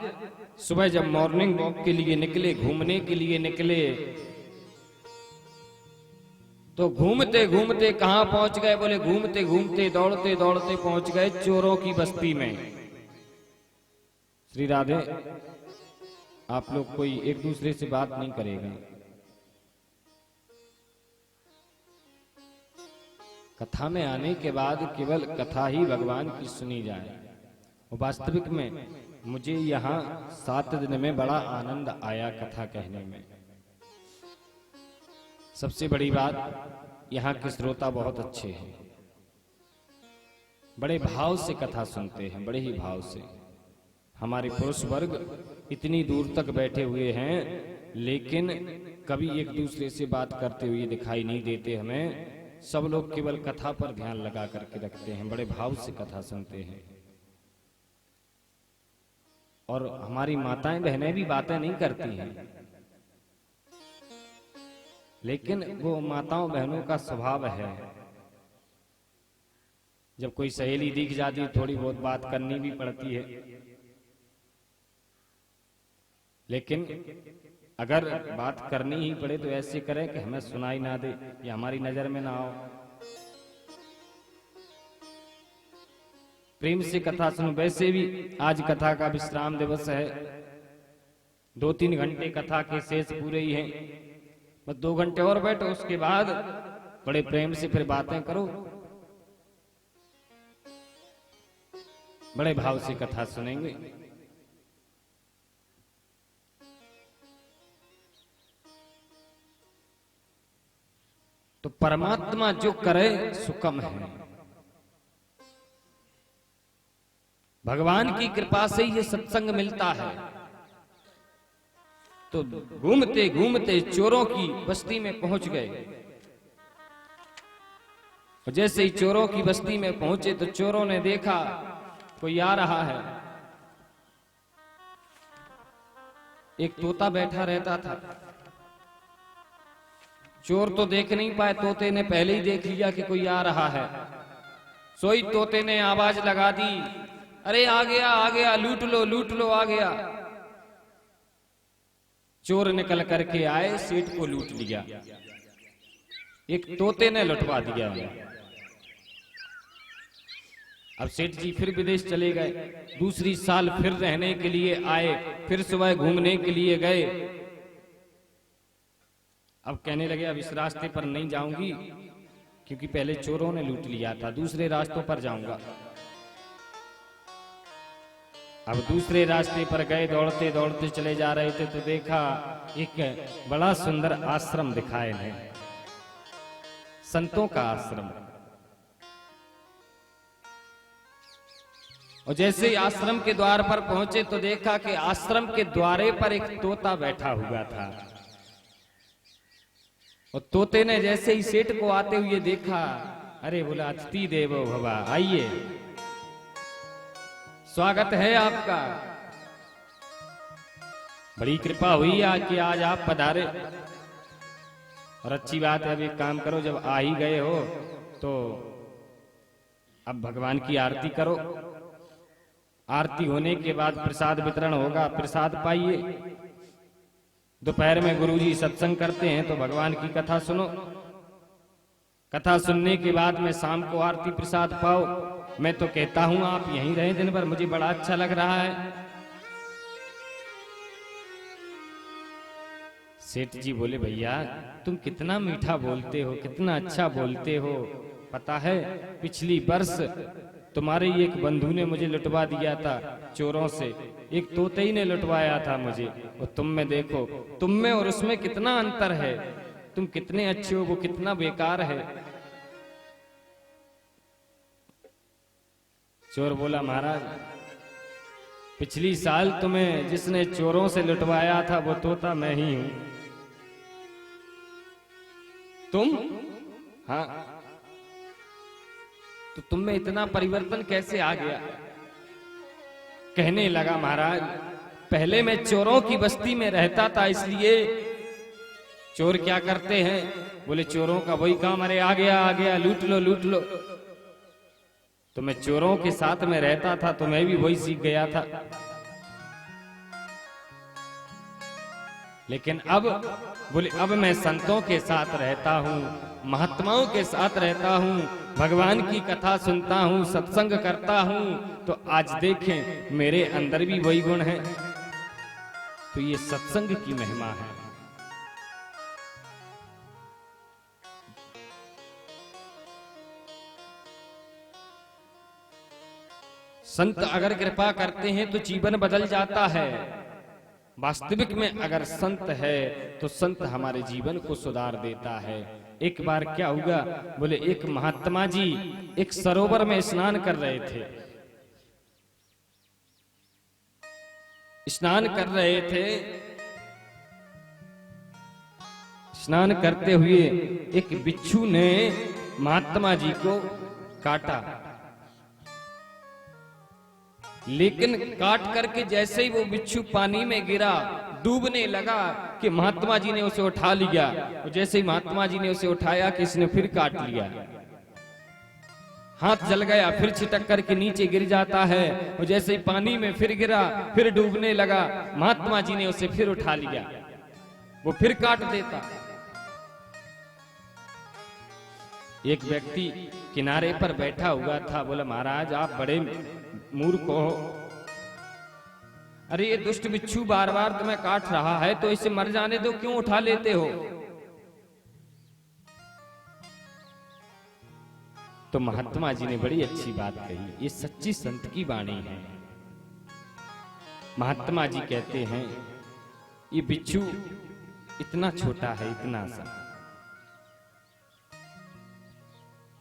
B: सुबह जब मॉर्निंग वॉक के लिए निकले, घूमने के लिए निकले, तो घूमते घूमते कहां पहुंच गए? बोले घूमते घूमते दौड़ते दौड़ते पहुंच गए चोरों की बस्ती में। श्री राधे, आप लोग कोई एक दूसरे से बात नहीं करेगा। कथा में आने के बाद केवल कथा ही भगवान की सुनी जाए। वास्तविक में मुझे यहाँ 7 दिन में बड़ा आनंद आया कथा कहने में। सबसे बड़ी बात, यहाँ के श्रोता बहुत अच्छे हैं, बड़े भाव से कथा सुनते हैं, बड़े ही भाव से। हमारे पुरुष वर्ग इतनी दूर तक बैठे हुए हैं, लेकिन कभी एक दूसरे से बात करते हुए दिखाई नहीं देते हमें। सब लोग केवल कथा पर ध्यान लगा करके रखते हैं, बड़े भाव से कथा सुनते हैं। और हमारी माताएं बहनें भी बातें नहीं करती हैं, लेकिन वो माताओं बहनों का स्वभाव है। जब कोई सहेली दिख जाती है, थोड़ी बहुत बात करनी भी पड़ती है, लेकिन अगर बात करनी ही पड़े तो ऐसे करें कि हमें सुनाई ना दे या हमारी नजर में ना आओ। प्रेम से कथा सुनो। वैसे भी आज कथा का विश्राम दिवस है, 2-3 घंटे कथा के शेष पूरे ही हैं, बस 2 घंटे और बैठो, उसके बाद बड़े प्रेम से फिर बातें करो, बड़े भाव से कथा सुनेंगे। तो परमात्मा जो करे सुकम है। भगवान की कृपा से ये सत्संग मिलता है। तो घूमते घूमते चोरों की बस्ती में पहुंच गए। और जैसे ही चोरों की बस्ती में पहुंचे तो चोरों ने देखा कोई आ रहा है। एक तोता बैठा रहता था। चोर तो देख नहीं पाए, तोते ने पहले ही देख लिया कि कोई आ रहा है। सोई तोते ने आवाज लगा दी, अरे आ गया, लूट लो, आ गया। चोर निकल करके आए, सेठ को लूट लिया। एक तोते ने लुटवा दिया। अब सेठ जी फिर विदेश चले गए। दूसरी साल फिर रहने के लिए आए, फिर सुबह घूमने के लिए गए। अब कहने लगे अब इस रास्ते पर नहीं जाऊंगी, क्योंकि पहले चोरों ने लूट लिया था, दूसरे रास्तों पर जाऊंगा। अब दूसरे रास्ते पर गए, दौड़ते दौड़ते चले जा रहे थे तो देखा एक बड़ा सुंदर आश्रम दिखाए है, संतों का आश्रम। और जैसे ही आश्रम के द्वार पर पहुंचे तो देखा कि आश्रम के द्वारे पर एक तोता बैठा हुआ था। और तोते ने जैसे ही सेठ को आते हुए देखा, अरे बोला अतिथि देवो भवा, आइए, स्वागत है आपका, बड़ी कृपा हुई आज कि आज आप पधारे। और अच्छी बात है, अब एक काम करो, जब आ ही गए हो तो अब भगवान की आरती करो। आरती होने के बाद प्रसाद वितरण होगा, प्रसाद पाइए। दोपहर में गुरुजी सत्संग करते हैं तो भगवान की कथा सुनो। कथा सुनने के बाद में शाम को आरती प्रसाद पाओ। मैं तो कहता हूं आप यहीं रहे दिन भर, मुझे बड़ा अच्छा लग रहा है। सेठ जी बोले, भैया तुम कितना मीठा बोलते हो, कितना अच्छा बोलते हो। पता है पिछली वर्ष तुम्हारे एक बंधु ने मुझे लुटवा दिया था चोरों से, एक तोते ही ने लुटवाया था मुझे। और तुम में देखो, तुम में और उसमें कितना अंतर है। तुम कितने अच्छे हो, वो कितना बेकार है। चोर बोला, महाराज पिछली साल तुम्हें जिसने चोरों से लुटवाया था वो तोता मैं ही हूं। तुम? हाँ। तो तुम में इतना परिवर्तन कैसे आ गया? कहने लगा, महाराज पहले मैं चोरों की बस्ती में रहता था, इसलिए चोर क्या करते हैं, बोले चोरों का वही काम, अरे आ गया, लूट लो। तो मैं चोरों के साथ में रहता था तो मैं भी वही सीख गया था। लेकिन अब बोले अब मैं संतों के साथ रहता हूँ, महात्माओं के साथ रहता हूँ, भगवान की कथा सुनता हूँ, सत्संग करता हूँ, तो आज देखें मेरे अंदर भी वही गुण है। तो ये सत्संग की महिमा है। संत अगर कृपा करते हैं तो जीवन बदल जाता है। वास्तविक में अगर संत है तो संत हमारे जीवन को सुधार देता है। एक बार क्या हुआ, बोले एक महात्मा जी एक सरोवर में स्नान कर रहे थे। स्नान कर रहे थे, स्नान करते हुए एक बिच्छू ने महात्मा जी को काटा, लेकिन काट करके जैसे ही वो बिच्छू पानी में गिरा, डूबने लगा कि महात्मा जी ने उसे उठा लिया। और जैसे ही महात्मा जी ने उसे उठाया कि इसने फिर काट लिया, हाथ जल गया, फिर छिटक करके नीचे गिर जाता है। और जैसे ही पानी में फिर गिरा, फिर डूबने लगा, महात्मा जी ने उसे फिर उठा लिया, वो फिर काट देता। एक व्यक्ति किनारे पर बैठा हुआ था, बोला महाराज आप बड़े मूर्ख हो, अरे ये दुष्ट बिच्छू बार बार तुम्हें काट रहा है तो इसे मर जाने दो, क्यों उठा लेते हो। तो महात्मा जी ने बड़ी अच्छी बात कही, ये सच्ची संत की वाणी है। महात्मा जी कहते हैं ये बिच्छू इतना छोटा है, इतना सा,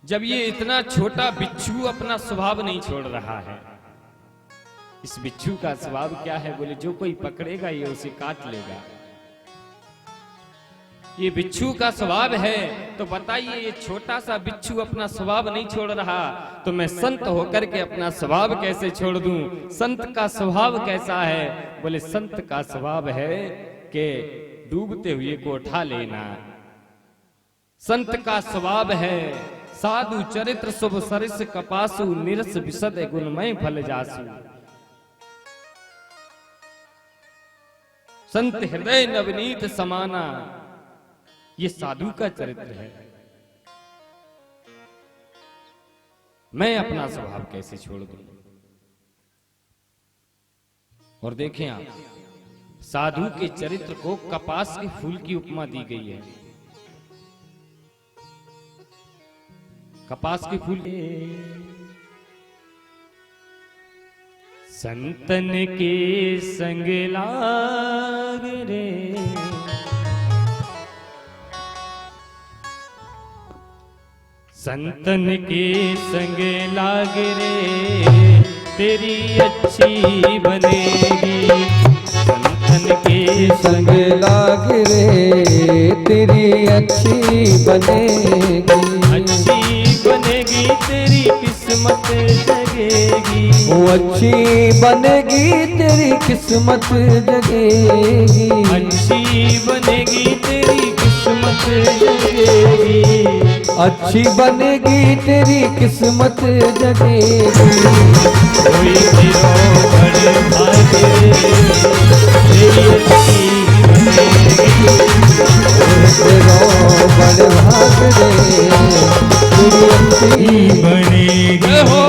B: जब ये इतना छोटा बिच्छू अपना स्वभाव नहीं छोड़ रहा है, इस बिच्छू का स्वभाव क्या है, बोले जो कोई पकड़ेगा ये उसे काट लेगा। ये बिच्छू का स्वभाव है, तो बताइए ये छोटा सा बिच्छू अपना स्वभाव नहीं छोड़ रहा, तो मैं संत होकर के अपना स्वभाव कैसे छोड़ दूं। संत का स्वभाव कैसा है, बोले संत का स्वभाव है कि डूबते हुए को उठा लेना। संत का स्वभाव है साधु चरित्र शुभ सरिस कपासु निरस विशद गुणमय फल जासु। संत हृदय नवनीत समाना, ये साधु का चरित्र है। मैं अपना स्वभाव कैसे छोड़ दूं। और देखें आप, साधु के चरित्र को कपास के फूल की उपमा दी गई है। कपास के फूल, संतन के संग लाग रे, संतन के संग लाग रे, तेरी अच्छी बनेगी। संतन के
A: संग लाग रे, तेरी अच्छी बनेगी।
B: अच्छी बनेगी तेरी किस्मत जगेगी।
A: वो अच्छी बनेगी तेरी किस्मत जगेगी।
B: अच्छी बनेगी तेरी किस्मत जगेगी।
A: अच्छी बनेगी तेरी किस्मत जगेगी।
B: कोई गिरो बड़े भागे, तेरी अच्छी बनेगी।
A: तेरो बड़े भाग रे, तेरी अच्छी
B: बनेगी। हो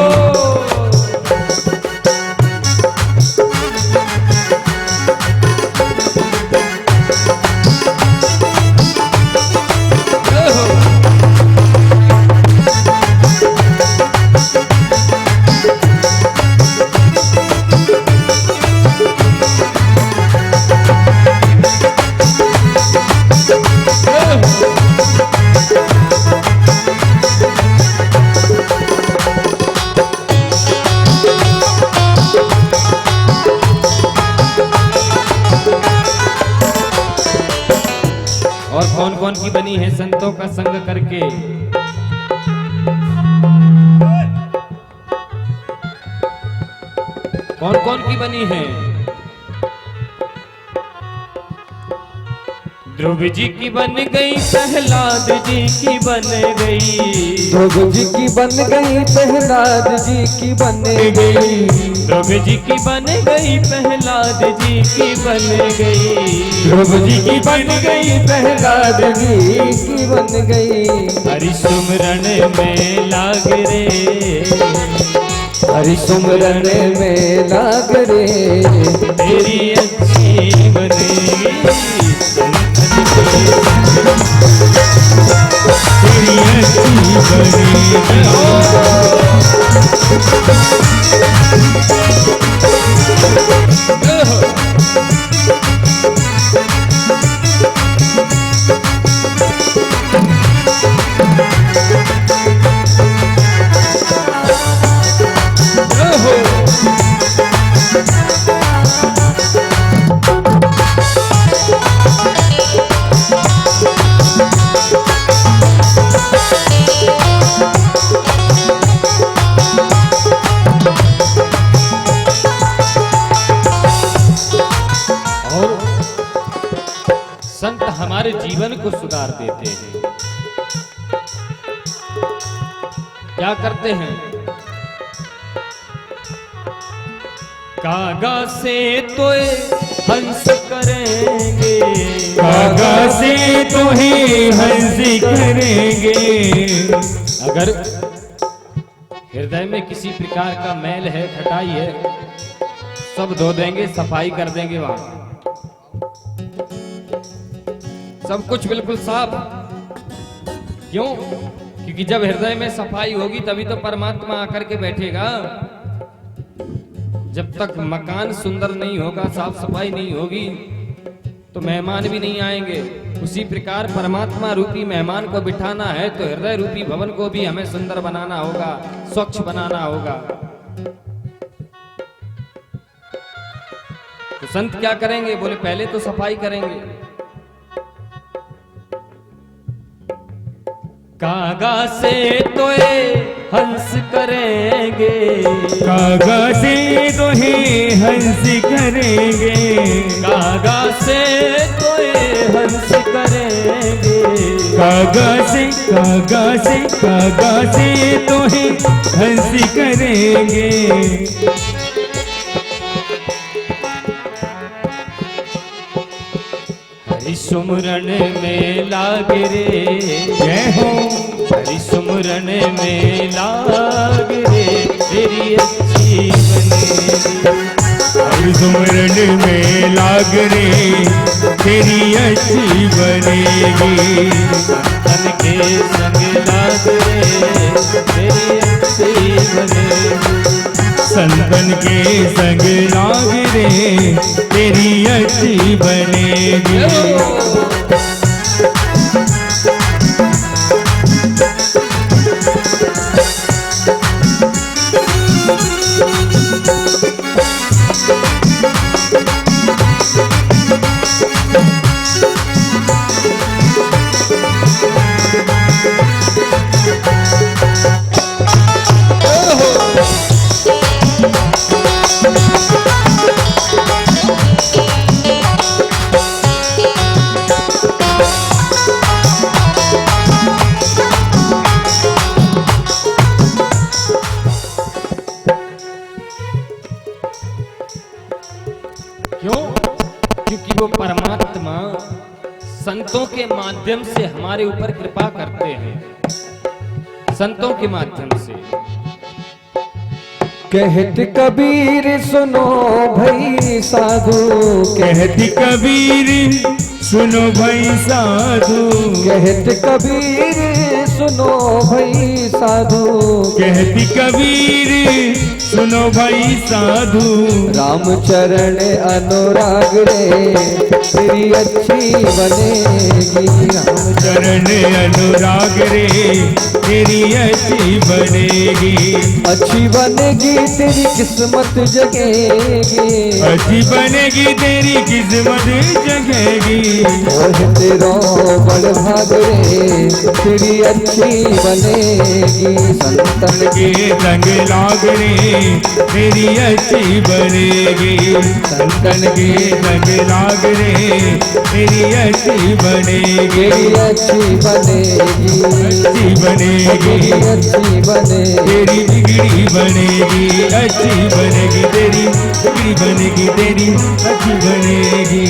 B: और कौन कौन की बनी है संतों का संग करके। कौन कौन की बनी है। ध्रुव जी की बन गई, प्रहलाद जी की बन गई।
A: ध्रुव जी की बन गई, प्रहलाद जी की बन गई।
B: ध्रुव जी की बन गई, प्रहलाद जी की बन गई।
A: ध्रुव जी की बन गई, प्रहलाद जी की बन गई।
B: हरि सुमरन में लाग रे,
A: हरि सुमरन में लाग रे,
B: तेरी अच्छी बनेगी। तेरी अच्छी बनेगी। हमारे जीवन को सुधार देते हैं। क्या करते हैं? कागा से तो हंस करेंगे,
C: कागा से तो ही हंसी करेंगे।
B: अगर हृदय में किसी प्रकार का मैल है, खटाई है, सब धो देंगे, सफाई कर देंगे, वहां सब कुछ बिल्कुल साफ। क्यों? क्योंकि जब हृदय में सफाई होगी तभी तो परमात्मा आकर के बैठेगा। जब तक मकान सुंदर नहीं होगा, साफ सफाई नहीं होगी, तो मेहमान भी नहीं आएंगे। उसी प्रकार परमात्मा रूपी मेहमान को बिठाना है तो हृदय रूपी भवन को भी हमें सुंदर बनाना होगा, स्वच्छ बनाना होगा। तो संत क्या करेंगे? बोले पहले तो सफाई करेंगे। कागा से तो हंस करेंगे,
C: कागा से तो ही हंसी करेंगे।
B: कागा से तो हंस करेंगे,
C: कागा से, कागा से, कागा से तो ही हंसी करेंगे।
B: हरि सुमरन में लाग रे,
C: जय हो।
B: हरि सुमरन में लाग रे, तेरी अच्छी बनेगी।
C: हरि सुमरन में लाग रे, तेरी अच्छी बनेगी।
B: तन के संग लाग रे, तेरी अच्छी बनेगी।
C: संतन के संग लाग रे, तेरी अच्छी बनेगी।
B: क्यों? क्योंकि वो परमात्मा संतों के माध्यम से हमारे ऊपर कृपा करते हैं। संतों के माध्यम से
A: कहत कबीर सुनो भई साधु,
C: कहती कबीर सुनो भाई साधु।
A: कहत कबीर सुनो भई साधु।
C: कहती कबीर सुनो भाई साधु।
A: रामचरण अनुराग रे, तेरी अच्छी बनेगी।
C: चरण अनुराग रे, तेरी अच्छी बनेगी।
A: अच्छी बनेगी तेरी किस्मत जगेगी।
C: अच्छी बनेगी तेरी किस्मत जगेगी।
A: ओह तेरो बड़ भाग रे, तेरी अच्छी बनेगी। संतन
C: के संग लाग रे, तेरी अच्छी बनेगी। संतन के संग लाग रे, तेरी अच्छी बनेगी।
A: तेरी अच्छी बनेगी।
C: अच्छी बनेगी,
A: तेरी अच्छी बनेगी।
C: तेरी बिगड़ी बनेगी। अच्छी बनेगी तेरी बिगड़ी बनेगी, तेरी अच्छी बनेगी।